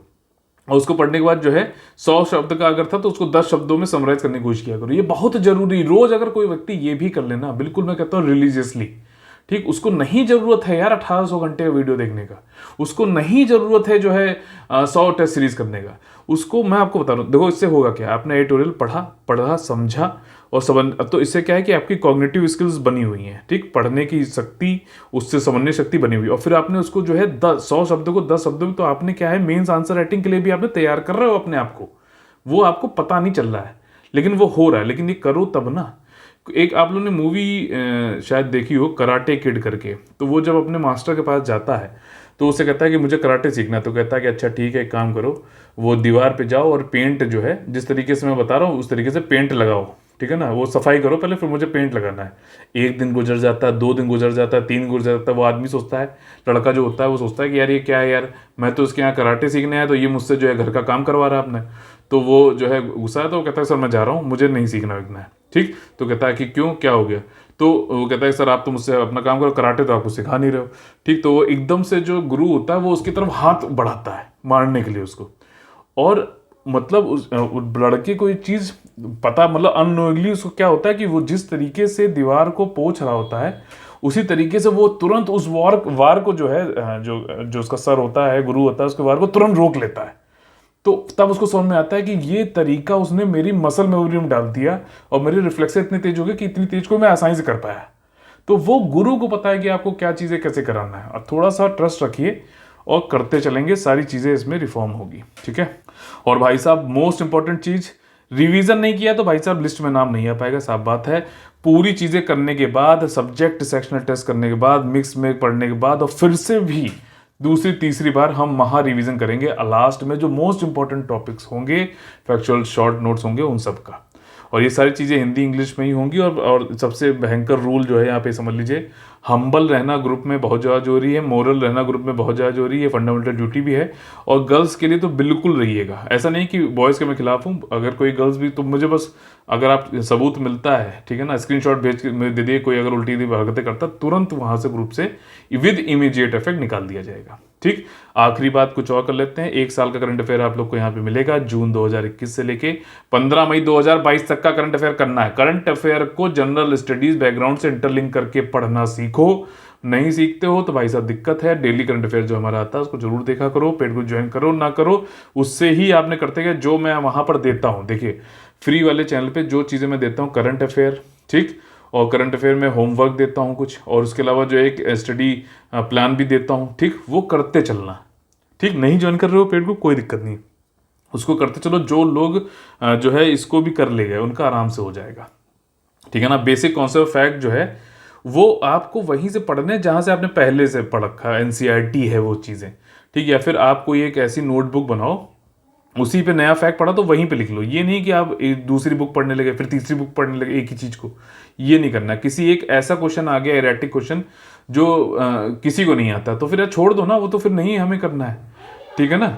S1: और उसको पढ़ने के बाद जो है 100 शब्द का अगर था तो उसको 10 शब्दों में समराइज करने की कोशिश किया करो। ये बहुत जरूरी, रोज अगर कोई व्यक्ति ये भी कर लेना, बिल्कुल मैं कहता हूँ रिलीजियसली, ठीक, उसको नहीं जरूरत है यार 1800 घंटे का वीडियो देखने का, उसको नहीं जरूरत है जो है 100 टेस्ट सीरीज करने का। उसको मैं आपको बता रहा हूँ, देखो इससे होगा क्या, आपने एडिटोरियल पढ़ा समझा और समझ, तो इससे क्या है कि आपकी कॉग्निटिव स्किल्स बनी हुई हैं, ठीक, पढ़ने की शक्ति, उससे समझने शक्ति बनी हुई, और फिर आपने उसको जो है 100 शब्दों को 10 शब्दों में, तो आपने क्या है मेंस आंसर राइटिंग के लिए भी आपने तैयार कर रहे हो अपने आप को, वो आपको पता नहीं चल रहा है लेकिन वो हो रहा है। लेकिन ये करो तब ना। एक आप लोगों ने मूवी शायद देखी हो कराटे किड करके, तो वो जब अपने मास्टर के पास जाता है तो उससे कहता है कि मुझे कराटे सीखना है, तो कहता है कि अच्छा ठीक है, एक काम करो, वो दीवार पे जाओ और पेंट जो है जिस तरीके से मैं बता रहा हूँ उस तरीके से पेंट लगाओ, ठीक है ना, वो सफाई करो पहले, फिर मुझे पेंट लगाना है। 1 दिन गुजर जाता है, 2 दिन गुजर जाता है, 3 दिन गुजर जाता है, वो आदमी सोचता है, लड़का जो होता है वो सोचता है कि यार ये क्या है यार, मैं तो इसके यहाँ कराटे सीखने आया, तो ये मुझसे जो है घर का काम करवा रहा है आपने। तो वो जो है गुस्सा है, तो वो कहता है सर मैं जा रहा हूँ, मुझे नहीं सीखना विकना है। ठीक, तो कहता है कि क्यों, क्या हो गया, तो वो कहता है सर आप तो मुझसे अपना काम करो, कराटे तो आपको सिखा नहीं रहे हो। ठीक, तो वो एकदम से जो गुरु होता है वो उसकी तरफ हाथ बढ़ाता है मारने के लिए उसको, और मतलब उस लड़के को ये चीज़ पता, मतलब अननोइंगली उसको क्या होता है कि वो जिस तरीके से दीवार को पोंछ रहा होता है उसी तरीके से वो तुरंत उस वार को जो है जो उसका सर होता है, गुरु होता है, उसके वार को तुरंत रोक लेता है। तो तब उसको समझ में आता है कि ये तरीका उसने मेरी मसल मेमोरी में डाल दिया और मेरे रिफ्लेक्स इतने तेज हो गए कि इतनी तेज को मैं आसानी से कर पाया। तो वो गुरु को पता है कि आपको क्या चीज़ें कैसे कराना है, और थोड़ा सा ट्रस्ट रखिए और करते चलेंगे, सारी चीज़ें इसमें रिफॉर्म होगी, ठीक है। और भाई साहब मोस्ट इंपॉर्टेंट चीज़, रिवीजन नहीं किया तो भाई साहब लिस्ट में नाम नहीं आ पाएगा, साफ बात है। पूरी चीज़ें करने के बाद, सब्जेक्ट सेक्शनल टेस्ट करने के बाद, मिक्स में पढ़ने के बाद, और फिर से भी दूसरी तीसरी बार हम महा रिवीजन करेंगे लास्ट में, जो मोस्ट इंपॉर्टेंट टॉपिक्स होंगे, फैक्चुअल शॉर्ट नोट्स होंगे उन सब का। और ये सारी चीज़ें हिंदी इंग्लिश में ही होंगी। और सबसे भयंकर रूल जो है यहाँ पे समझ लीजिए, हम्बल रहना ग्रुप में बहुत ज़्यादा जरूरी है, मोरल रहना ग्रुप में बहुत ज़्यादा जरूरी है, फंडामेंटल ड्यूटी भी है। और गर्ल्स के लिए तो बिल्कुल रहिएगा, ऐसा नहीं कि बॉयज़ के मैं खिलाफ हूँ, अगर कोई गर्ल्स भी, तो मुझे बस अगर आप सबूत मिलता है, ठीक है ना, स्क्रीनशॉट भेज के दे दिए, कोई अगर उल्टी हरकतें करता तुरंत वहाँ से ग्रुप से विद इमीडिएट इफेक्ट निकाल दिया जाएगा। ठीक, आखिरी बात कुछ और कर लेते हैं। 1 साल का करंट अफेयर आप लोग को यहाँ पे मिलेगा, जून 2021 से लेके 15 मई 2022 तक का करंट अफेयर करना है। करंट अफेयर को जनरल स्टडीज बैकग्राउंड से इंटरलिंक करके पढ़ना सीखो। नहीं सीखते हो तो भाई साहब दिक्कत है। डेली करंट अफेयर जो हमारा आता है उसको जरूर देखा करो, पेड को ज्वाइन करो ना करो, उससे ही आपने करते गए। जो मैं वहां पर देता हूँ, देखिए फ्री वाले चैनल पे जो चीज़ें मैं देता हूँ, करंट अफेयर, ठीक, और करंट अफेयर में होमवर्क देता हूँ कुछ, और उसके अलावा जो एक स्टडी प्लान भी देता हूँ, ठीक, वो करते चलना। ठीक, नहीं ज्वाइन कर रहे हो पेड को, कोई दिक्कत नहीं, उसको करते चलो। जो लोग जो है इसको भी कर ले गए उनका आराम से हो जाएगा, ठीक है ना। बेसिक कॉन्सेप्ट फैक्ट जो है वो आपको वहीं से पढ़ने जहाँ से आपने पहले से पढ़ रखा है, एनसीईआरटी है वो चीज़ें, ठीक। या फिर आप कोई एक ऐसी नोटबुक बनाओ, उसी पे नया फैक्ट पढ़ा तो वहीं पे लिख लो। ये नहीं कि आप एक दूसरी बुक पढ़ने लगे फिर तीसरी बुक पढ़ने लगे एक ही चीज़ को, ये नहीं करना। किसी एक ऐसा क्वेश्चन आ गया, एरेटिक क्वेश्चन, जो किसी को नहीं आता, तो फिर यार छोड़ दो ना, वो तो फिर नहीं हमें करना है, ठीक है ना।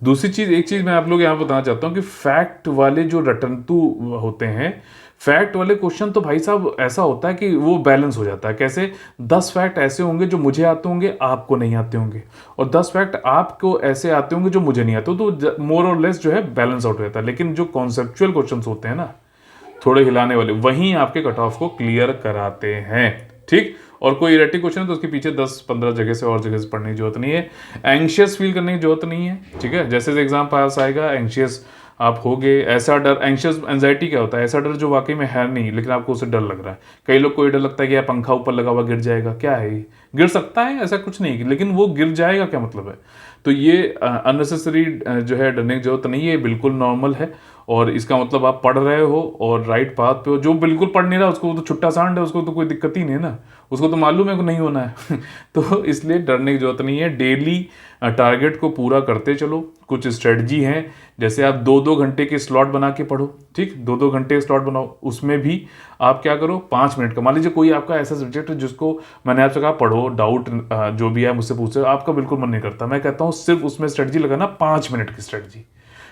S1: दूसरी चीज, एक चीज मैं आप लोग यहाँ बताना चाहता हूँ कि फैक्ट वाले जो रटंतु होते हैं, फैक्ट वाले क्वेश्चन, तो भाई साहब ऐसा होता है कि वो बैलेंस हो जाता है। कैसे? 10 फैक्ट ऐसे होंगे जो मुझे आते होंगे, आपको नहीं आते होंगे, और 10 फैक्ट आपको ऐसे आते होंगे जो मुझे नहीं आते, तो मोर और लेस जो है बैलेंस आउट हो जाता है। लेकिन जो कॉन्सेप्चुअल क्वेश्चन होते हैं ना, थोड़े हिलाने वाले, वहीं आपके कट ऑफ को क्लियर कराते हैं, ठीक। और कोई इरेटिक क्वेश्चन है तो उसके पीछे 10-15 जगह से और जगह से पढ़ने की जरूरत नहीं है। एंशियस फील करने की जरूरत नहीं है, ठीक है। जैसे एग्जाम पास आएगा, एंशियस आप हो गए, ऐसा डर, एंशियस एंजाइटी क्या होता है? ऐसा डर जो वाकई में है नहीं, लेकिन आपको उससे डर लग रहा है। कई लोग को ये डर लगता है कि यार पंखा ऊपर लगा हुआ गिर जाएगा, क्या है ये? गिर सकता है, ऐसा कुछ नहीं, लेकिन वो गिर जाएगा क्या मतलब है? तो ये अननेसेसरी जो है डरने की जरूरत नहीं है, बिल्कुल नॉर्मल है। और इसका मतलब आप पढ़ रहे हो और राइट पाथ पे हो। जो बिल्कुल पढ़ नहीं रहा उसको तो छुट्टा सांड है, उसको तो कोई दिक्कत ही नहीं है ना, उसको तो मालूम है कि नहीं होना है तो इसलिए डरने की जरूरत नहीं है। डेली टारगेट को पूरा करते चलो। कुछ स्ट्रेटजी हैं, जैसे आप 2-2 घंटे के स्लॉट बना के पढ़ो, ठीक, 2-2 घंटे के स्लॉट बनाओ। उसमें भी आप क्या करो, 5 मिनट का, मान लीजिए कोई आपका ऐसा सब्जेक्ट है जिसको मैंने आपसे कहा पढ़ो, डाउट जो भी है मुझसे पूछे, आपका बिल्कुल मन नहीं करता, मैं कहता हूँ सिर्फ उसमें स्ट्रेटजी लगाना, 5 मिनट की स्ट्रेटजी,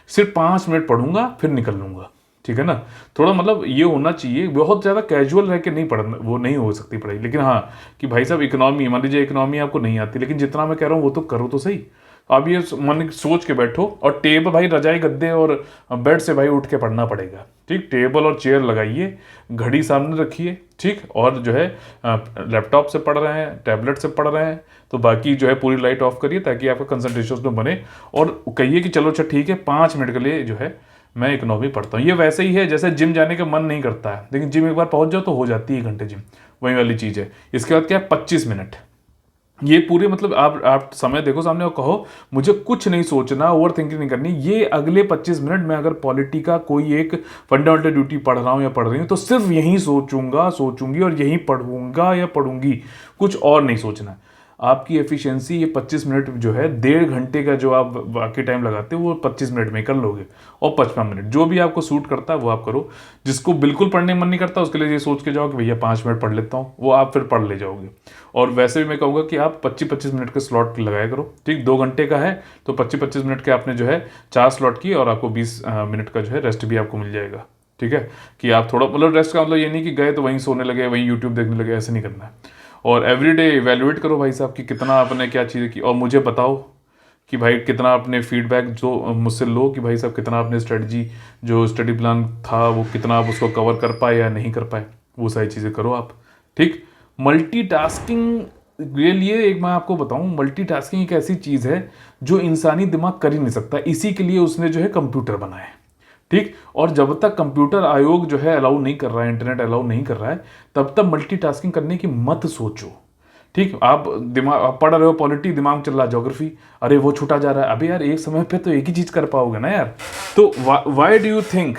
S1: सिर्फ 5 मिनट पढ़ूंगा फिर निकल लूंगा, ठीक है ना। थोड़ा मतलब ये होना चाहिए, बहुत ज़्यादा कैजुअल रह के नहीं पढ़ना, वो नहीं हो सकती पढ़ाई। लेकिन हाँ, कि भाई साहब इकोनॉमी, मान लीजिए इकोनॉमी आपको नहीं आती, लेकिन जितना मैं कह रहा हूँ वो तो करो तो सही। आप ये मन सोच के बैठो, और टेबल भाई, रजाई गद्दे और बेड से भाई उठ के पढ़ना पड़ेगा, ठीक। टेबल और चेयर लगाइए, घड़ी सामने रखिए, ठीक। और जो है लैपटॉप से पढ़ रहे हैं, टैबलेट से पढ़ रहे हैं, तो बाकी जो है पूरी लाइट ऑफ करिए ताकि आपका कंसंट्रेशन उसमें बने। और कहिए कि चलो अच्छा ठीक है, 5 मिनट के लिए जो है मैं इकोनॉमी पढ़ता हूँ। ये वैसे ही है जैसे जिम जाने का मन नहीं करता है, लेकिन जिम एक बार पहुंच जाओ तो हो जाती है 1 घंटे जिम, वही वाली चीज़ है। इसके बाद क्या है, 25 मिनट, ये पूरे मतलब आप समय देखो सामने और कहो मुझे कुछ नहीं सोचना, ओवर थिंकिंग नहीं करनी। ये अगले 25 मिनट में अगर पॉलिटी का कोई एक फंडामेंटल ड्यूटी पढ़ रहा हूँ या पढ़ रही हूँ, तो सिर्फ यही सोचूंगी और यही पढ़ूंगा या पढ़ूंगी, कुछ और नहीं सोचना है। आपकी एफिशिएंसी ये 25 मिनट जो है, 1.5 घंटे का जो आप बाकी टाइम लगाते हो वो 25 मिनट में कर लोगे। और 55 मिनट जो भी आपको सूट करता है वो आप करो। जिसको बिल्कुल पढ़ने मन नहीं करता उसके लिए ये सोच के जाओ कि भैया 5 मिनट पढ़ लेता हूँ, वो आप फिर पढ़ ले जाओगे। और वैसे भी मैं कहूँगा कि आप 25-25 मिनट के स्लॉट लगाया करो, ठीक। 2 घंटे का है तो 25-25 मिनट के आपने जो है 4 स्लॉट की, और आपको 20 मिनट का जो है रेस्ट भी आपको मिल जाएगा, ठीक है। कि आप थोड़ा मतलब रेस्ट का मतलब ये नहीं कि गए तो वहीं सोने लगे, वहीं यूट्यूब देखने लगे, ऐसे नहीं करना है। और एवरीडे इवेल्युएट करो भाई साहब कि कितना आपने क्या चीज़ें की, और मुझे बताओ कि भाई कितना आपने फीडबैक जो मुझसे लो कि भाई साहब कितना आपने स्ट्रेटजी, जो स्टडी प्लान था वो कितना आप उसको कवर कर पाए या नहीं कर पाए, वो सारी चीज़ें करो आप, ठीक। मल्टीटास्किंग के लिए एक मैं आपको बताऊं, मल्टीटास्किंग एक ऐसी चीज़ है जो इंसानी दिमाग कर ही नहीं सकता, इसी के लिए उसने जो है कंप्यूटर बनाया है, ठीक। और जब तक कंप्यूटर आयोग जो है अलाउ नहीं कर रहा है, इंटरनेट अलाउ नहीं कर रहा है, तब तक मल्टीटास्किंग करने की मत सोचो, ठीक। आप पढ़ रहे हो पॉलिटी, दिमाग चल रहा है ज्योग्राफी, अरे वो छूटा जा रहा है, अबे यार एक समय पे तो एक ही चीज कर पाओगे ना यार। तो why do you think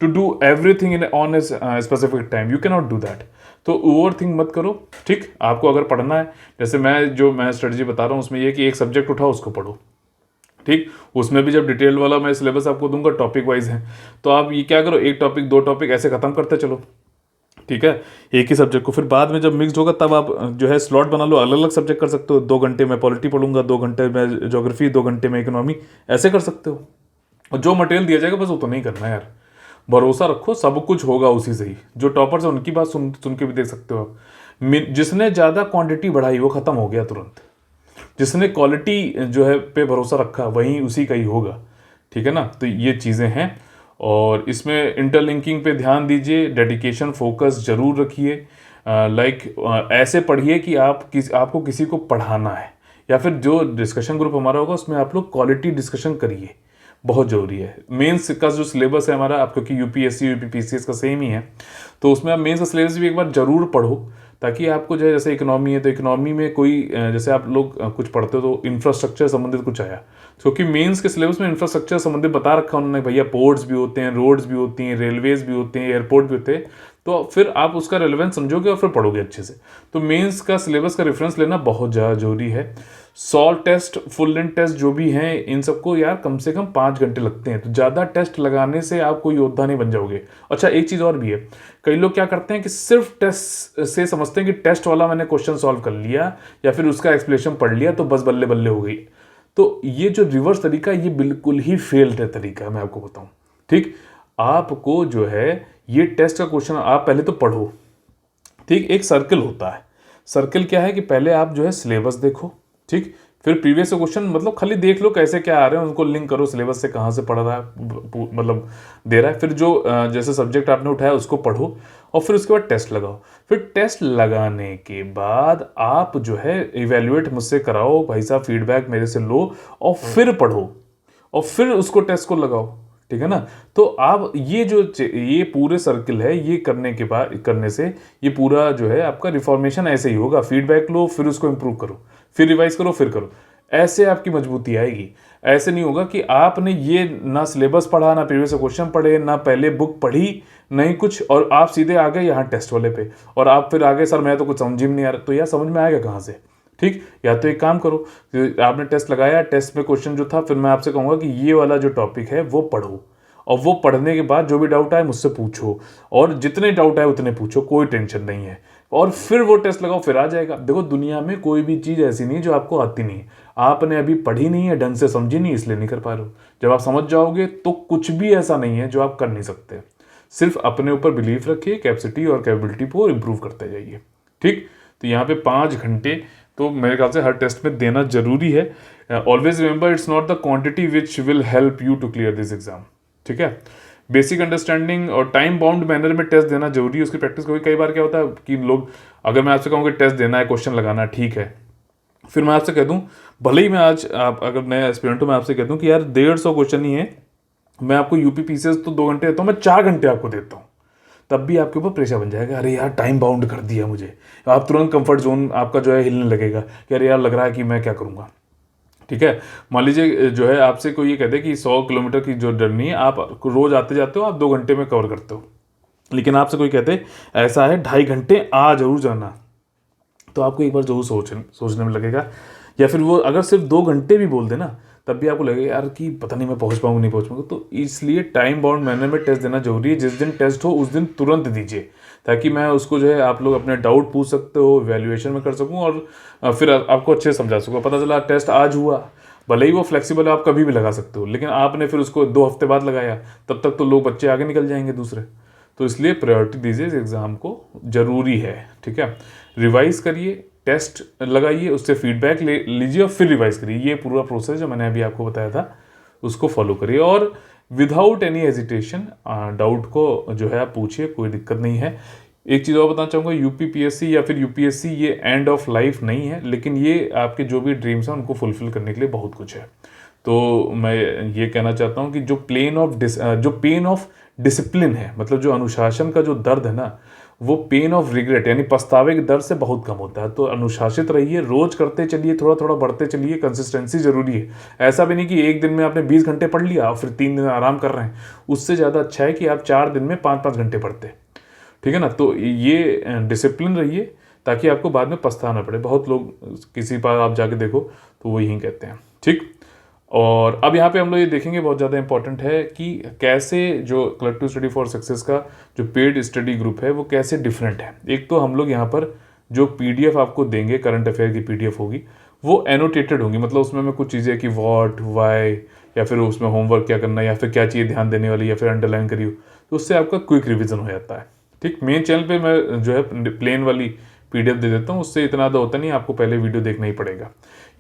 S1: to do everything in on a specific time? You can not do that. तो ओवर थिंक मत करो, ठीक। आपको अगर पढ़ना है, जैसे मैं स्ट्रेटजी बता रहा हूँ उसमें ये कि एक सब्जेक्ट उठाओ उसको पढ़ो, ठीक। उसमें भी जब डिटेल वाला मैं सिलेबस आपको दूंगा, टॉपिक वाइज है, तो आप ये क्या करो, 1 टॉपिक 2 टॉपिक ऐसे खत्म करते चलो, ठीक है, एक ही सब्जेक्ट को। फिर बाद में जब मिक्स होगा तब आप जो है स्लॉट बना लो, अलग अलग सब्जेक्ट कर सकते हो। 2 घंटे में पॉलिटी पढ़ूंगा, 2 घंटे में ज्योग्राफी, 2 घंटे में इकोनॉमी, ऐसे कर सकते हो। और जो मटेरियल दिया जाएगा बस वो तो नहीं करना यार, भरोसा रखो सब कुछ होगा उसी से ही। जो टॉपर्स है उनकी बात सुन के भी देख सकते हो आप। जिसने ज़्यादा क्वांटिटी बढ़ाई वो खत्म हो गया तुरंत, जिसने क्वालिटी जो है पे भरोसा रखा वहीं उसी का ही होगा, ठीक है ना। तो ये चीज़ें हैं, और इसमें इंटरलिंकिंग पे ध्यान दीजिए, डेडिकेशन फोकस जरूर रखिए। ऐसे पढ़िए कि आपको किसी को पढ़ाना है, या फिर जो डिस्कशन ग्रुप हमारा होगा उसमें आप लोग क्वालिटी डिस्कशन करिए, बहुत ज़रूरी है। मेंस का जो सिलेबस है हमारा, आप क्योंकि यूपीएससी यूपीपीसीएस का सेम ही है, तो उसमें आप मेंस का सिलेबस भी एक बार जरूर पढ़ो, ताकि आपको जो है, जैसे इकोनॉमी है तो इकोनॉमी में कोई जैसे आप लोग कुछ पढ़ते हो तो इंफ्रास्ट्रक्चर संबंधित कुछ आया, क्योंकि मेंस के सिलेबस में इंफ्रास्ट्रक्चर संबंधित बता रखा उन्होंने, भैया पोर्ट्स भी होते हैं, रोड्स भी होती हैं, रेलवेज भी होते हैं, एयरपोर्ट भी होते हैं, तो फिर आप उसका रेलेवेंस समझोगे और फिर पढ़ोगे अच्छे से। तो मेंस का सिलेबस का रेफरेंस लेना बहुत ज़्यादा जरूरी है। Solve test, full length test जो भी हैं, इन सबको यार कम से कम 5 घंटे लगते हैं, तो ज़्यादा टेस्ट लगाने से आप कोई योद्धा नहीं बन जाओगे। अच्छा, एक चीज़ और भी है, कई लोग क्या करते हैं कि सिर्फ टेस्ट से समझते हैं कि टेस्ट वाला मैंने क्वेश्चन सॉल्व कर लिया या फिर उसका एक्सप्लेनेशन पढ़ लिया तो बस बल्ले बल्ले हो गई। तो ये जो रिवर्स तरीका है, ये बिल्कुल ही फेल्ड है तरीका है, मैं आपको बताऊं। ठीक, आपको जो है ये टेस्ट का क्वेश्चन आप पहले तो पढ़ो। ठीक, एक सर्कल होता है, सर्कल क्या है कि पहले आप जो है सिलेबस देखो, ठीक, फिर प्रीवियस क्वेश्चन मतलब खाली देख लो कैसे क्या आ रहे हैं, उनको लिंक करो सिलेबस से, कहाँ से पढ़ रहा है, मतलब दे रहा है, फिर जो जैसे सब्जेक्ट आपने उठाया उसको पढ़ो, और फिर उसके बाद टेस्ट लगाओ। फिर टेस्ट लगाने के बाद आप जो है इवेल्युएट मुझसे कराओ, भाई साहब फीडबैक मेरे से लो, और फिर पढ़ो, और फिर उसको टेस्ट को लगाओ, ठीक है ना। तो आप ये पूरे सर्किल है, ये करने के बाद करने से ये पूरा जो है आपका रिफॉर्मेशन ऐसे ही होगा, फीडबैक लो, फिर उसको इंप्रूव करो, फिर रिवाइज करो, फिर करो, ऐसे आपकी मजबूती आएगी। ऐसे नहीं होगा कि आपने ये ना सिलेबस पढ़ा, ना प्रीवियस क्वेश्चन पढ़े, ना पहले बुक पढ़ी, नहीं कुछ, और आप सीधे आ गए यहाँ टेस्ट वाले पे, और आप फिर आगे सर मैं तो कुछ समझ ही नहीं आ रहा, तो यार समझ में आएगा कहाँ से। ठीक, या तो एक काम करो, आपने टेस्ट लगाया, टेस्ट में क्वेश्चन जो था, फिर मैं आपसे कहूंगा कि ये वाला जो टॉपिक है वो पढ़ो, और वो पढ़ने के बाद जो भी डाउट आए मुझसे पूछो, और जितने डाउट आए उतने पूछो, कोई टेंशन नहीं है, और फिर वो टेस्ट लगाओ, फिर आ जाएगा। देखो दुनिया में कोई भी चीज़ ऐसी नहीं जो आपको आती नहीं है, आपने अभी पढ़ी नहीं है, ढंग से समझी नहीं, इसलिए नहीं कर पा रहे हो। जब आप समझ जाओगे तो कुछ भी ऐसा नहीं है जो आप कर नहीं सकते। सिर्फ अपने ऊपर बिलीफ रखिए, कैपेसिटी और कैपेबिलिटी को इंप्रूव करते जाइए। ठीक, तो यहाँ पे 5 घंटे तो मेरे ख्याल से हर टेस्ट में देना जरूरी है। Always remember, it's not the quantity which will help you to clear this exam. ठीक है, बेसिक अंडरस्टैंडिंग और टाइम बाउंड मैनर में टेस्ट देना जरूरी है, उसकी प्रैक्टिस करो। कई बार क्या होता है कि लोग, अगर मैं आपसे कहूँ कि टेस्ट देना है, क्वेश्चन लगाना है, ठीक है, फिर मैं आपसे कह दूं, भले ही मैं आज आप अगर नया एस्पिरेंट हूं, मैं आपसे कह दूं कि यार 150 क्वेश्चन ही है, मैं आपको यूपी पीसीएस तो 2 घंटे देता हूँ, मैं 4 घंटे आपको देता हूँ, तब भी आपके ऊपर प्रेशर बन जाएगा, अरे यार टाइम बाउंड कर दिया मुझे, आप तुरंत कंफर्ट जोन आपका जो है हिलने लगेगा कि अरे यार लग रहा है कि मैं क्या करूँगा। ठीक है, मान लीजिए जो है आपसे कोई ये कहते हैं कि 100 किलोमीटर की जो जर्नी है आप रोज आते जाते हो, आप 2 घंटे में कवर करते हो, लेकिन आपसे कोई कहते ऐसा है 2.5 घंटे आ जरूर जाना, तो आपको एक बार जरूर सोचने में लगेगा। या फिर वो अगर सिर्फ 2 घंटे भी बोल देना, तब भी आपको लगेगा यार कि पता नहीं मैं पहुंच पाऊंगा नहीं पहुंच पाऊंगा। तो इसलिए टाइम बाउंड मैनर में टेस्ट देना जरूरी है, जिस दिन टेस्ट हो उस दिन तुरंत दीजिए, ताकि मैं उसको जो है आप लोग अपने डाउट पूछ सकते हो, वैल्यूएशन में कर सकूं, और फिर आपको अच्छे से समझा सकूँ। पता चला टेस्ट आज हुआ, भले ही वो फ्लेक्सिबल है, आप कभी भी लगा सकते हो, लेकिन आपने फिर उसको 2 हफ्ते बाद लगाया, तब तक तो लोग बच्चे आगे निकल जाएंगे दूसरे। तो इसलिए प्रायोरिटी दीजिए इस एग्ज़ाम को, जरूरी है। ठीक है, रिवाइज करिए, टेस्ट लगाइए, उससे फीडबैक ले लीजिए और फिर रिवाइज करिए। ये पूरा प्रोसेस जो मैंने अभी आपको बताया था उसको फॉलो करिए, और विदाउट एनी हेजिटेशन डाउट को जो है आप पूछिए, कोई दिक्कत नहीं है। एक चीज़ और बताना चाहूँगा, यूपीपीएससी या फिर यूपीएससी ये एंड ऑफ लाइफ नहीं है, लेकिन ये आपके जो भी ड्रीम्स हैं उनको फुलफिल करने के लिए बहुत कुछ है। तो मैं ये कहना चाहता हूँ कि जो पेन ऑफ डिसिप्लिन है, मतलब जो अनुशासन का जो दर्द है ना, वो पेन ऑफ रिग्रेट यानी पछतावे के दर्द से बहुत कम होता है। तो अनुशासित रहिए, रोज करते चलिए, थोड़ा थोड़ा बढ़ते चलिए, कंसिस्टेंसी जरूरी है। ऐसा भी नहीं कि एक दिन में आपने 20 घंटे पढ़ लिया और फिर 3 दिन आराम कर रहे हैं, उससे ज़्यादा अच्छा है कि आप 4 दिन में 5-5 घंटे पढ़ते। ठीक है ना, तो ये डिसिप्लिन रहिए ताकि आपको बाद में पछताना पड़े। बहुत लोग किसी पास आप जाके देखो तो वो यही कहते हैं। ठीक, और अब यहाँ पे हम लोग ये देखेंगे, बहुत ज़्यादा इंपॉर्टेंट है कि कैसे जो कलेक्टिव स्टडी फॉर सक्सेस का जो पेड स्टडी ग्रुप है वो कैसे डिफरेंट है। एक तो हम लोग यहाँ पर जो पीडीएफ आपको देंगे, करंट अफेयर की पीडीएफ होगी, वो एनोटेटेड होंगी, मतलब उसमें मैं कुछ चीज़ें कि व्हाट, व्हाई, या फिर उसमें होमवर्क क्या करना है, या फिर क्या चीज़ ध्यान देने वाली, या फिर अंडरलाइन करी हो, तो उससे आपका क्विक रिविजन हो जाता है। ठीक, मेन चैनल पे मैं जो है प्लेन वाली पीडीएफ दे देता हूँ, उससे इतना ज़्यादा होता नहीं, आपको पहले वीडियो देखना ही पड़ेगा।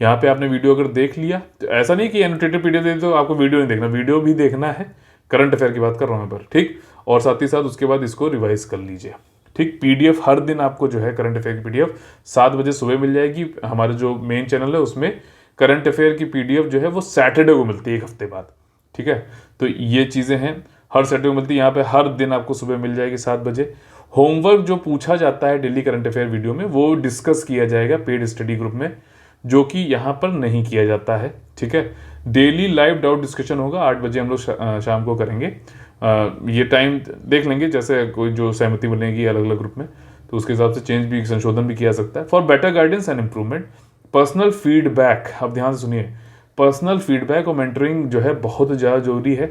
S1: यहाँ पे आपने वीडियो अगर देख लिया तो ऐसा नहीं कि एनोटेटेड पीडीएफ दे तो आपको वीडियो नहीं देखना, वीडियो भी देखना है, करंट अफेयर की बात कर रहा हूँ यहाँ पर, ठीक। और साथ ही साथ उसके बाद इसको रिवाइज कर लीजिए, ठीक। पीडीएफ हर दिन आपको जो है करंट अफेयर की पीडीएफ 7 बजे सुबह मिल जाएगी। हमारे जो मेन चैनल है उसमें करंट अफेयर की पीडीएफ जो है वो सैटरडे को मिलती है, 1 हफ्ते बाद, ठीक है। तो ये चीज़ें हैं, हर सैटरडे को मिलती है। यहाँ पे हर दिन आपको सुबह मिल जाएगी 7 बजे। होमवर्क जो पूछा जाता है डेली करंट अफेयर वीडियो में वो डिस्कस किया जाएगा पेड स्टडी ग्रुप में, जो कि यहाँ पर नहीं किया जाता है, ठीक है। डेली लाइव डाउट डिस्कशन होगा, 8 बजे हम लोग शाम को करेंगे। ये टाइम देख लेंगे, जैसे कोई जो सहमति बनेगी अलग अलग ग्रुप में तो उसके हिसाब से चेंज भी, संशोधन भी किया सकता है। For better guidance and improvement, personal feedback, अब ध्यान से सुनिए, पर्सनल फीडबैक और मेंटरिंग जो है बहुत ज़्यादा जरूरी है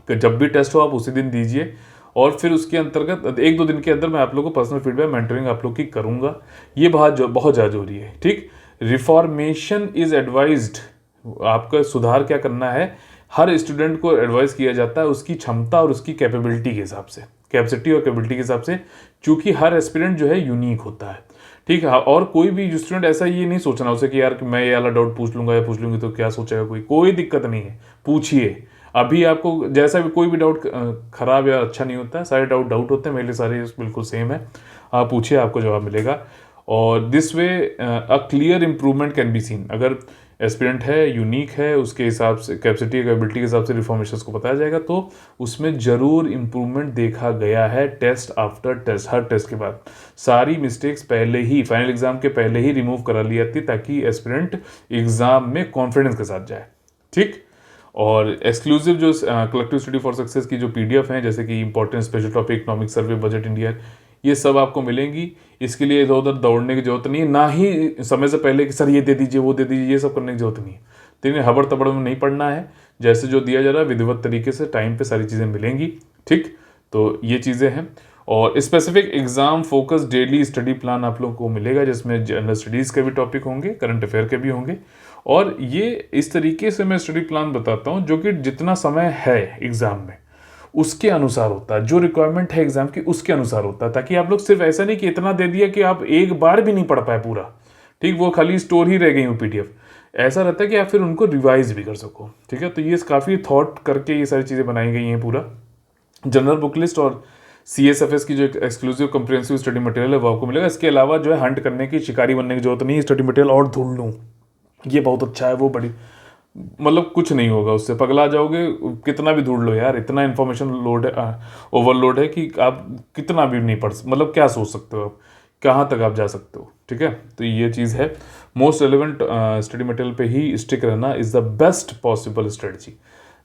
S1: कि जब भी टेस्ट हो आप उसी दिन दीजिए, और फिर उसके अंतर्गत 1-2 दिन के अंदर मैं आप लोगों को पर्सनल फीडबैक मेंटरिंग आप लोग की करूँगा। ये बहुत ज़्यादा जरूरी है, ठीक। रिफॉर्मेशन इज एडवाइज्ड, आपका सुधार क्या करना है, हर स्टूडेंट को एडवाइस किया जाता है उसकी क्षमता और उसकी कैपेबिलिटी के हिसाब से, कैपेसिटी और कैपेबिलिटी के हिसाब से, क्योंकि हर एस्पिरेंट जो है यूनिक होता है, ठीक है। और कोई भी स्टूडेंट ऐसा ये नहीं सोचना उसे कि यार कि मैं ये वाला डाउट पूछ लूंगा या पूछ लूंगी तो क्या सोचेगा कोई दिक्कत नहीं है, पूछिए। अभी आपको जैसा भी कोई भी डाउट खराब या अच्छा नहीं होता है, सारे डाउट होते हैं, मेरे लिए सारे बिल्कुल सेम है, आप पूछिए, आपको जवाब मिलेगा। और this way a clear improvement can be seen, अगर एस्पिरेंट है, यूनिक है, उसके हिसाब से कैपेसिटी कैपेबिलिटी के हिसाब से रिफॉर्मेशंस को बताया जाएगा, तो उसमें जरूर इंप्रूवमेंट देखा गया है। टेस्ट आफ्टर टेस्ट, हर टेस्ट के बाद सारी मिस्टेक्स पहले ही, फाइनल एग्जाम के पहले ही रिमूव करा ली जाती, ताकि एस्पिरेंट एग्जाम में कॉन्फिडेंस के साथ जाए, ठीक। और एक्सक्लूसिव जो कलेक्टिव स्टडी फॉर सक्सेस की जो पीडीएफ हैं, जैसे कि important special topic, economic survey, budget India, ये सब आपको मिलेंगी। इसके लिए इधर उधर दौड़ने की जरूरत नहीं है, ना ही समय से पहले कि सर ये दे दीजिए वो दे दीजिए, ये सब करने की जरूरत नहीं है। तो इन्हें हबड़ तबड़ में नहीं पढ़ना है, जैसे जो दिया जा रहा है विधिवत तरीके से टाइम पे सारी चीज़ें मिलेंगी, ठीक। तो ये चीज़ें हैं। और specific exam focus daily study plan आप लोगों को मिलेगा, जिसमें जनरल स्टडीज़ के भी टॉपिक होंगे, करंट अफेयर के भी होंगे। और ये इस तरीके से मैं स्टडी प्लान बताता हूँ जो कि जितना समय है एग्ज़ाम में उसके अनुसार होता है, जो रिक्वायरमेंट है एग्जाम की उसके अनुसार होता है, ताकि आप लोग सिर्फ ऐसा नहीं कि इतना दे दिया कि आप एक बार भी नहीं पढ़ पाए पूरा, ठीक, वो खाली स्टोर ही रह गई हो पीडीएफ। ऐसा रहता है कि आप फिर उनको रिवाइज भी कर सको, ठीक है। तो ये काफ़ी थॉट करके ये सारी चीज़ें बनाई गई हैं। पूरा जनरल बुक लिस्ट और CSFS की जो एक्सक्लूसिव कम्प्रिहेंसिव स्टडी मटेरियल है वो आपको मिलेगा। इसके अलावा जो है हंट करने की, शिकारी बनने की जरूरत नहीं है, स्टडी मटेरियल और ढूंढ लूँ, ये बहुत अच्छा है, वो बड़ी मतलब कुछ नहीं होगा उससे, पगला जाओगे, कितना भी ढूंढ लो यार, इतना इन्फॉर्मेशन लोड है, ओवरलोड है कि आप कितना भी नहीं पढ़, मतलब क्या सोच सकते हो आप, कहाँ तक आप जा सकते हो, ठीक है। तो ये चीज़ है, मोस्ट रेलिवेंट स्टडी मटेरियल पे ही स्टिक रहना is the best possible strategy.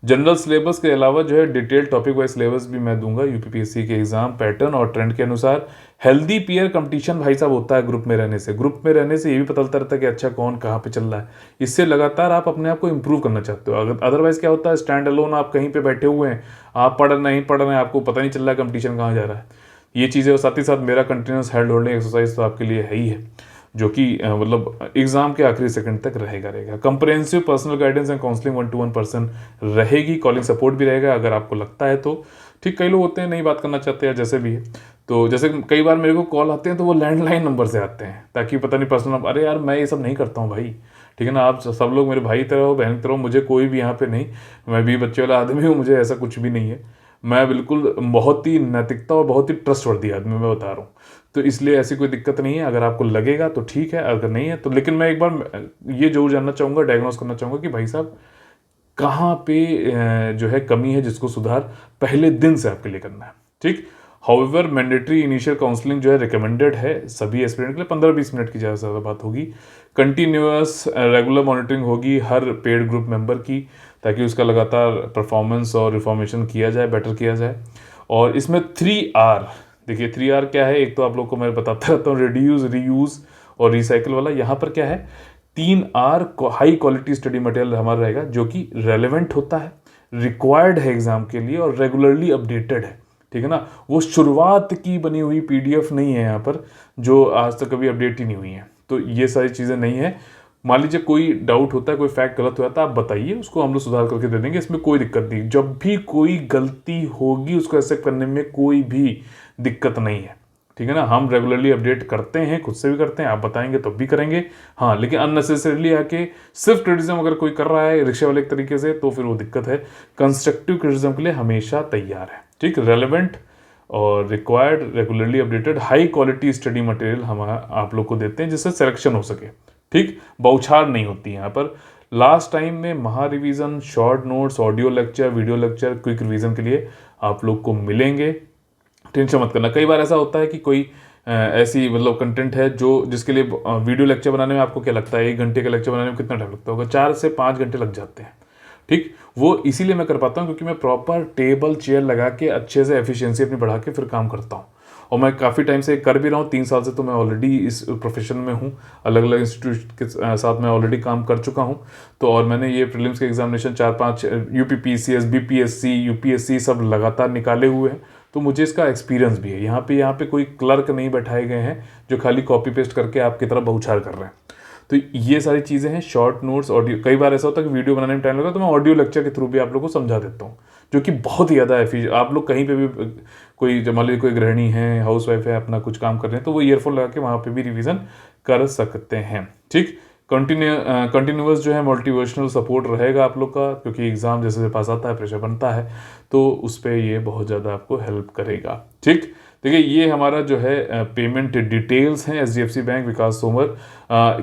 S1: General syllabus के अलावा जो है डिटेल टॉपिक वाइज सिलेबस भी मैं दूंगा यूपीपीएससी के एग्जाम पैटर्न और ट्रेंड के अनुसार। हेल्दी पीयर कंपटीशन भाई साहब होता है ग्रुप में रहने से, ग्रुप में रहने से ये भी पता चलता रहता है कि अच्छा कौन कहाँ पे चल रहा है, इससे लगातार आप अपने आप को इंप्रूव करना चाहते हो। अगर अदरवाइज क्या होता है, स्टैंड अलोन आप कहीं पे बैठे हुए हैं, आप पढ़ रहे हैं, आपको पता नहीं चल रहा है कंपटीशन कहाँ जा रहा है, ये चीज़ें। और साथ ही साथ मेरा कंटिन्यूस हेल्ड होल्डिंग एक्सरसाइज तो आपके लिए है ही है, जो कि मतलब एग्जाम के आखिरी सेकंड तक रहेगा। Comprehensive personal guidance and counselling 1-to-1 रहेगी, कॉलिंग सपोर्ट भी रहेगा अगर आपको लगता है तो, ठीक। कई लोग होते हैं नहीं बात करना चाहते हैं, जैसे भी है, तो जैसे कई बार मेरे को कॉल आते हैं तो वो लैंडलाइन नंबर से आते हैं, ताकि पता नहीं पर्सनल, अरे यार मैं ये सब नहीं करता हूँ भाई, ठीक है ना। आप सब लोग मेरे भाई तरह हो, बहन तरह हो, मुझे कोई भी यहाँ पे नहीं, मैं भी बच्चे वाला आदमी हूँ, मुझे ऐसा कुछ भी नहीं है, मैं बिल्कुल बहुत ही नैतिकता और बहुत ही ट्रस्टवर्दी आदमी मैं बता रहा हूँ। तो इसलिए ऐसी कोई दिक्कत नहीं है, अगर आपको लगेगा तो ठीक है, अगर नहीं है तो। लेकिन मैं एक बार ये जरूर जानना चाहूँगा, डायग्नोस करना चाहूँगा कि भाई साहब कहाँ पे जो है कमी है, जिसको सुधार पहले दिन से आपके लिए करना है, ठीक। हाउएवर मैंडेटरी इनिशियल काउंसलिंग जो है रिकमेंडेड है सभी एस्पिरेंट के लिए, 15-20 मिनट की ज़्यादा बात होगी। कंटिन्यूअस रेगुलर मॉनिटरिंग होगी हर पेड ग्रुप मेंबर की, ताकि उसका लगातार परफॉर्मेंस और रिफॉर्मेशन किया जाए, बेटर किया जाए। और इसमें 3R, देखिए 3R क्या है, एक तो आप लोग को मैं बताता रहता हूँ, रिड्यूस, रीयूज और रिसाइकिल वाला। यहाँ पर क्या है, 3R high quality study material हमारा रहेगा, जो कि रेलेवेंट होता है, रिक्वायर्ड है एग्जाम के लिए और रेगुलरली अपडेटेड है, ठीक है ना। वो शुरुआत की बनी हुई पीडीएफ नहीं है यहाँ पर, जो आज तक कभी अपडेट ही नहीं हुई है। तो ये सारी चीज़ें नहीं है। मान लीजिए कोई डाउट होता है, कोई फैक्ट गलत हो जाता है, आप बताइए, उसको हम लोग सुधार करके दे देंगे, इसमें कोई दिक्कत नहीं। जब भी कोई गलती होगी उसको एक्सेप्ट करने में कोई भी दिक्कत नहीं है, ठीक है ना। हम रेगुलरली अपडेट करते हैं, खुद से भी करते हैं, आप बताएंगे तो भी करेंगे। हाँ, लेकिन अननेसेसरीली आके सिर्फ क्रिटिसिज्म अगर कोई कर रहा है रिक्शे वाले एक तरीके से, तो फिर वो दिक्कत है। कंस्ट्रक्टिव क्रिटिसिज्म के लिए हमेशा तैयार है, ठीक। रेलेवेंट और required regularly updated high quality study material हम आप लोग को देते हैं जिससे सिलेक्शन हो सके, ठीक। बौछार नहीं होती यहाँ पर। लास्ट टाइम में महा revision, short notes, audio lecture, video lecture, quick revision के लिए आप लोग को मिलेंगे, टेंशन मत करना। कई बार ऐसा होता है कि कोई ऐसी मतलब कंटेंट है जो जिसके लिए वीडियो लेक्चर बनाने में आपको क्या लगता है 1 घंटे का लेक्चर बनाने में कितना टाइम लगता होगा, 4 से 5 घंटे लग जाते हैं, ठीक। वो इसीलिए मैं कर पाता हूँ क्योंकि मैं प्रॉपर टेबल चेयर लगा के अच्छे से एफिशिएंसी अपनी बढ़ा के फिर काम करता हूँ। और मैं काफ़ी टाइम से कर भी रहा हूँ, 3 साल से तो मैं ऑलरेडी इस प्रोफेशन में हूँ, अलग अलग इंस्टीट्यूट के साथ मैं ऑलरेडी काम कर चुका हूँ। तो और मैंने ये प्रीलिम्स के एग्जामिनेशन 4-5 यूपीपीसीएस, बीपीएससी, यूपीएससी सब लगातार निकाले हुए हैं, तो मुझे इसका एक्सपीरियंस भी है। यहाँ पे कोई क्लर्क नहीं बैठाए गए हैं जो खाली कॉपी पेस्ट करके आपकी तरफ बहुछार कर रहे हैं। तो ये सारी चीज़ें हैं। शॉर्ट नोट्स, ऑडियो, कई बार ऐसा होता है कि वीडियो बनाने में टाइम लगता है तो मैं ऑडियो लेक्चर के थ्रू भी आप लोगों को समझा देता हूँ, जो कि बहुत ही ज़्यादा एफिशिएंट। आप लोग कहीं पे भी कोई मान लीजिए कोई गृहिणी है, हाउस वाइफ है, अपना कुछ काम कर रहे हैं, तो वो ईयरफोन लगा के वहाँ पे भी रिवीजन कर सकते हैं, ठीक। कंटिन्यूअस जो है मोटिवेशनल सपोर्ट रहेगा आप लोग का, क्योंकि एग्जाम जैसे जैसे पास आता है प्रेशर बनता है, तो उस पर ये बहुत ज़्यादा आपको हेल्प करेगा, ठीक। देखिए ये हमारा जो है पेमेंट डिटेल्स हैं। HDFC bank, Vikas Somer.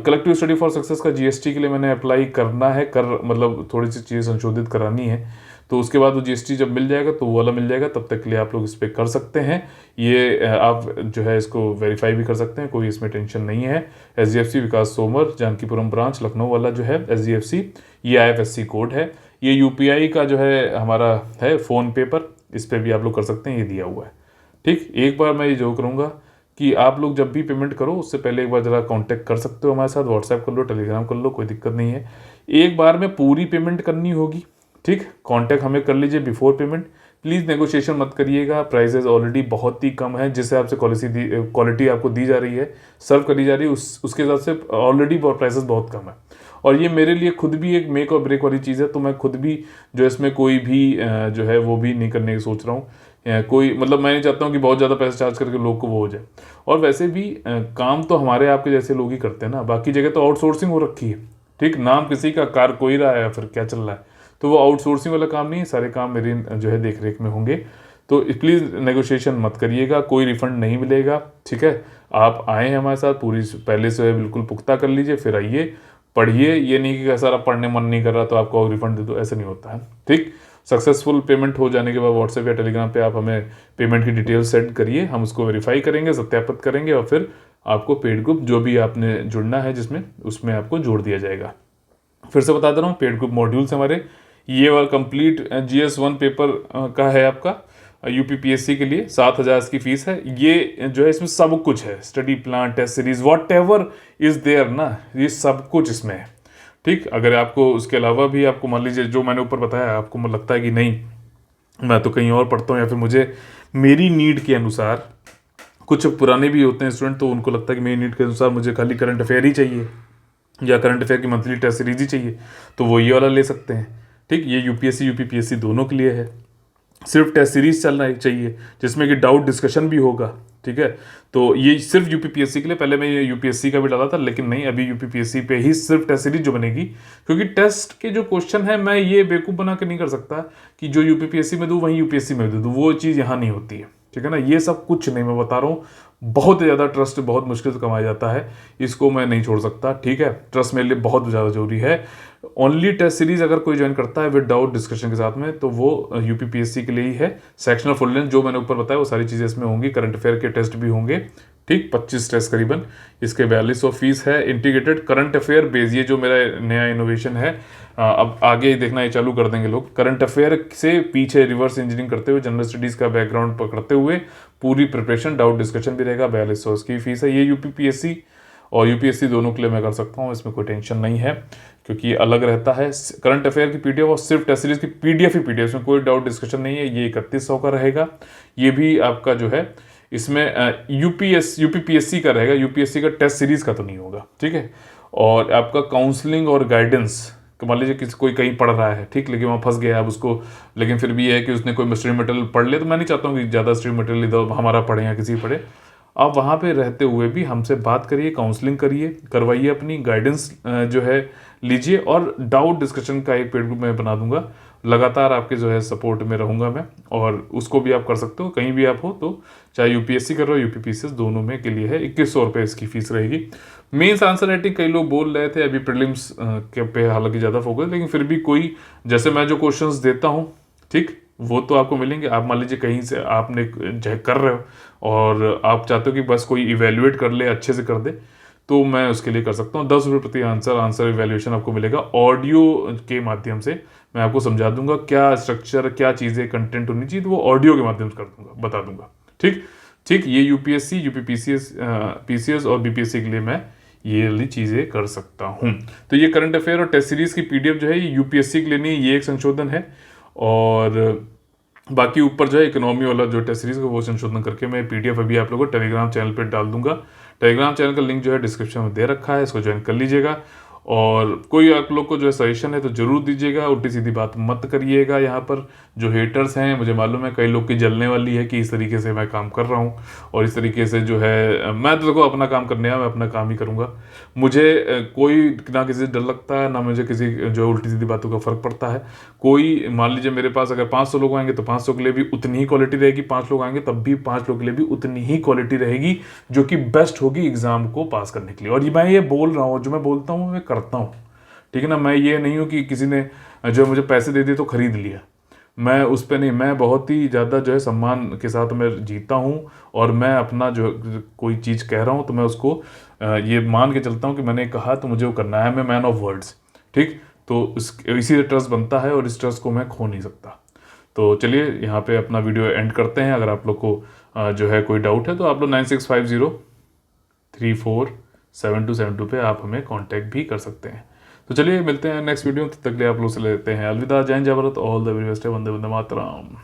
S1: Collective study for success का जीएसटी के लिए मैंने अप्लाई करना है, मतलब थोड़ी सी चीज़ें संशोधित करानी है, तो उसके बाद वो जीएसटी जब मिल जाएगा तो वो वाला मिल जाएगा, तब तक के लिए आप लोग इस पर कर सकते हैं। ये आप जो है इसको वेरीफाई भी कर सकते हैं, कोई इसमें टेंशन नहीं है। एचडीएफसी विकास सोमर, जानकीपुरम ब्रांच, लखनऊ वाला जो है एचडीएफसी, ये आईएफएससी कोड है। ये यूपीआई का जो है हमारा है फ़ोन पे पर, इस पर भी आप लोग कर सकते हैं, ये दिया हुआ है, ठीक। एक बार मैं ये जो करूँगा कि आप लोग जब भी पेमेंट करो उससे पहले एक बार ज़रा कांटेक्ट कर सकते हो हमारे साथ, व्हाट्सएप कर लो, टेलीग्राम कर लो, कोई दिक्कत नहीं है। एक बार में पूरी पेमेंट करनी होगी, ठीक। कांटेक्ट हमें कर लीजिए बिफोर पेमेंट। प्लीज़ नेगोशिएशन मत करिएगा, प्राइजेज ऑलरेडी बहुत ही कम है, जिस हिसाब से क्वालिटी आपको दी जा रही है, सर्व करी जा रही है, उसके हिसाब से ऑलरेडी प्राइसेस बहुत कम है। और ये मेरे लिए खुद भी एक मेक और ब्रेक वाली चीज़ है, तो मैं खुद भी जो इसमें कोई भी जो है वो भी नहीं करने की सोच रहा हूँ। कोई मतलब मैं नहीं चाहता हूँ कि बहुत ज़्यादा पैसे चार्ज करके लोग को वो हो जाए। और वैसे भी काम तो हमारे आपके जैसे लोग ही करते हैं ना, बाकी जगह तो आउटसोर्सिंग हो रखी है, ठीक। नाम किसी का कार कोई रहा है या फिर क्या चल रहा है, तो वो आउटसोर्सिंग वाला काम नहीं है, सारे काम मेरी जो है देख रेख में होंगे। तो प्लीज़ नेगोशिएशन मत करिएगा, कोई रिफंड नहीं मिलेगा, ठीक है। आप आए हैं हमारे साथ, पूरी पहले से बिल्कुल पुख्ता कर लीजिए, फिर आइए पढ़िए। ये नहीं कि सारा पढ़ने मन नहीं कर रहा तो आपको रिफंड दे दो, ऐसा नहीं होता है, ठीक। सक्सेसफुल पेमेंट हो जाने के बाद व्हाट्सएप या टेलीग्राम पे आप हमें पेमेंट की डिटेल सेंड करिए, हम उसको वेरीफाई करेंगे, सत्यापित करेंगे, और फिर आपको पेड ग्रुप जो भी आपने जुड़ना है जिसमें, उसमें आपको जोड़ दिया जाएगा। फिर से बता दे रहा हूँ, पेड ग्रुप मॉड्यूल्स हमारे ये वाला कंप्लीट GS1 पेपर का है आपका यूपीपीएससी के लिए, 7,000 इसकी फीस है। ये जो है इसमें सब कुछ है, study plan, test series, whatever is there ना, ये सब कुछ इसमें है, ठीक। अगर आपको उसके अलावा भी आपको मान लीजिए जो मैंने ऊपर बताया, आपको लगता है कि नहीं मैं तो कहीं और पढ़ता हूँ, या फिर मुझे मेरी नीड के अनुसार, कुछ पुराने भी होते हैं स्टूडेंट तो उनको लगता है कि मेरी नीड के अनुसार मुझे खाली करंट अफेयर ही चाहिए या करंट अफेयर की मंथली टेस्ट सीरीज ही चाहिए, तो वो ये वाला ले सकते हैं, ठीक। ये यूपीएससी यूपीपीएससी दोनों के लिए है। सिर्फ टेस्ट सीरीज चलना चाहिए जिसमें कि डाउट डिस्कशन भी होगा, ठीक है। तो ये सिर्फ यूपीपीएससी के लिए, पहले मैं ये यूपीएससी का भी डाला था, लेकिन नहीं, अभी यूपीपीएससी पे ही सिर्फ टेस्ट सीरीज जो बनेगी, क्योंकि टेस्ट के जो क्वेश्चन है मैं ये बेवकूफ़ बना के नहीं कर सकता कि जो यूपीपीएससी में दूँ वहीं यूपीएससी में दूँ, वो चीज़ यहाँ नहीं होती है, ठीक है ना। ये सब कुछ नहीं, मैं बता रहा हूँ, बहुत ज़्यादा ट्रस्ट बहुत मुश्किल से कमाया जाता है, इसको मैं नहीं छोड़ सकता, ठीक है। ट्रस्ट मेरे लिए बहुत ज़्यादा जरूरी है। ओनली टेस्ट सीरीज अगर कोई ज्वाइन करता है विद डाउट डिस्कशन के साथ में, तो वो यूपीपीएससी के लिए ही है। सेक्शनल फुल लेंथ जो मैंने ऊपर बताया वो सारी चीज़ें इसमें होंगी, करंट अफेयर के टेस्ट भी होंगे, ठीक। 25 टेस्ट करीबन, इसके 4200 फीस है। इंटीग्रेटेड करंट अफेयर बेस, ये जो मेरा नया इनोवेशन है, अब आगे देखना ये चालू कर देंगे लोग, करंट अफेयर से पीछे रिवर्स इंजीनियरिंग करते हुए, जनरल स्टडीज़ का बैकग्राउंड पकड़ते हुए पूरी प्रिपरेशन, डाउट डिस्कशन भी रहेगा। 4200 की फीस है। ये यूपीपीएससी और यूपीएससी दोनों के लिए मैं कर सकता हूँ, इसमें कोई टेंशन नहीं है, क्योंकि ये अलग रहता है। करंट अफेयर की पीडीएफ और सिर्फ टेस्ट सीरीज की पीडीएफ ही पीडीएफ, इसमें कोई डाउट डिस्कशन नहीं है। ये 3100 का रहेगा। ये भी आपका जो है इसमें यूपीपीएससी का रहेगा, यूपीएससी का टेस्ट सीरीज का तो नहीं होगा, ठीक है। और आपका काउंसलिंग और गाइडेंस, मान लीजिए किसी कोई कहीं पढ़ रहा है, ठीक, लेकिन वहाँ फंस गया अब उसको, लेकिन फिर भी ये है कि उसने कोई स्ट्रीम मटेरियल पढ़ ले, तो मैं नहीं चाहता हूँ कि ज़्यादा स्ट्रीम मटेरियल इधर हमारा पढ़े या किसी पढ़े, आप वहाँ पे रहते हुए भी हमसे बात करिए, काउंसलिंग करिए, करवाइए, अपनी गाइडेंस जो है लीजिए, और डाउट डिस्कशन का एक पेड ग्रुप मैं बना दूंगा। लगातार आपके जो है सपोर्ट में रहूंगा मैं, और उसको भी आप कर सकते हो कहीं भी आप हो तो, चाहे यूपीएससी कर रहे हो यूपीपीसीएस, दोनों में के लिए है। 2100 रुपये इसकी फीस रहेगी। मेंस आंसर राइटिंग कई लोग बोल रहे थे, अभी प्रीलिम्स के पे हालांकि ज़्यादा फोकस, लेकिन फिर भी कोई, जैसे मैं जो क्वेश्चंस देता हूँ, ठीक, वो तो आपको मिलेंगे। आप मान लीजिए कहीं से आपने जो कर रहे हो और आप चाहते हो कि बस कोई इवेल्युएट कर ले, अच्छे से कर दे, तो मैं उसके लिए कर सकता हूँ। 10 रुपये प्रति आंसर, आंसर इवेल्युएशन आपको मिलेगा ऑडियो के माध्यम से। मैं आपको समझा दूंगा क्या स्ट्रक्चर, क्या चीज़ें, कंटेंट होनी चाहिए, तो वो ऑडियो के माध्यम से कर दूंगा, बता दूंगा। ठीक ठीक, ये यूपीएससी, यूपीपीसीएस, पीसीएस और बीपीएससी के लिए मैं ये वाली चीज़ें कर सकता हूँ। तो ये करंट अफेयर और टेस्ट सीरीज की पीडीएफ जो है ये यूपीएससी के लिए नहीं, ये एक संशोधन है। और बाकी ऊपर जो है इकोनॉमी वाला जो टेस्ट सीरीज का वो संशोधन करके मैं पीडीएफ अभी आप लोगों को टेलीग्राम चैनल पे डाल दूंगा। टेलीग्राम चैनल का लिंक जो है डिस्क्रिप्शन में दे रखा है, इसको ज्वाइन कर लीजिएगा। और कोई आप लोग को जो है सजेशन है तो जरूर दीजिएगा, उल्टी सीधी बात मत करिएगा। यहाँ पर जो हेटर्स हैं, मुझे मालूम है कई लोग की जलने वाली है कि इस तरीके से मैं काम कर रहा हूँ, और इस तरीके से जो है, मैं तो देखो अपना काम करने आया, मैं अपना काम ही करूँगा। मुझे कोई ना किसी से डर लगता है, ना मुझे किसी जो उल्टी सीधी बातों का फर्क पड़ता है। कोई मान लीजिए मेरे पास अगर 500 लोग आएंगे तो 500 के लिए भी उतनी ही क्वालिटी रहेगी, 5 लोग आएंगे तब भी 5 लोग के लिए भी उतनी ही क्वालिटी रहेगी, जो कि बेस्ट होगी एग्जाम को पास करने के लिए। और ये मैं ये बोल रहा हूँ, जो मैं बोलता हूँ मैं करता हूँ, ठीक है ना। मैं ये नहीं हूँ कि किसी ने जो मुझे पैसे दे दिए तो खरीद लिया, मैं उस पर नहीं, मैं बहुत ही ज़्यादा जो है सम्मान के साथ मैं जीता हूँ। और मैं अपना जो कोई चीज़ कह रहा हूँ तो मैं उसको ये मान के चलता हूँ कि मैंने कहा तो मुझे वो करना है। मैं मैन ऑफ वर्ड्स, ठीक। तो इसी से ट्रस्ट बनता है, और इस ट्रस्ट को मैं खो नहीं सकता। तो चलिए यहाँ पे अपना वीडियो एंड करते हैं। अगर आप लोग को जो है कोई डाउट है तो आप लोग 9650347272 पे आप हमें कांटेक्ट भी कर सकते हैं। तो चलिए मिलते हैं नेक्स्ट वीडियो, तब तक के लिए आप लोग से लेते हैं अलविदा। जय हिंद, जय Bharat, all the very best, Vande Vande Mataram.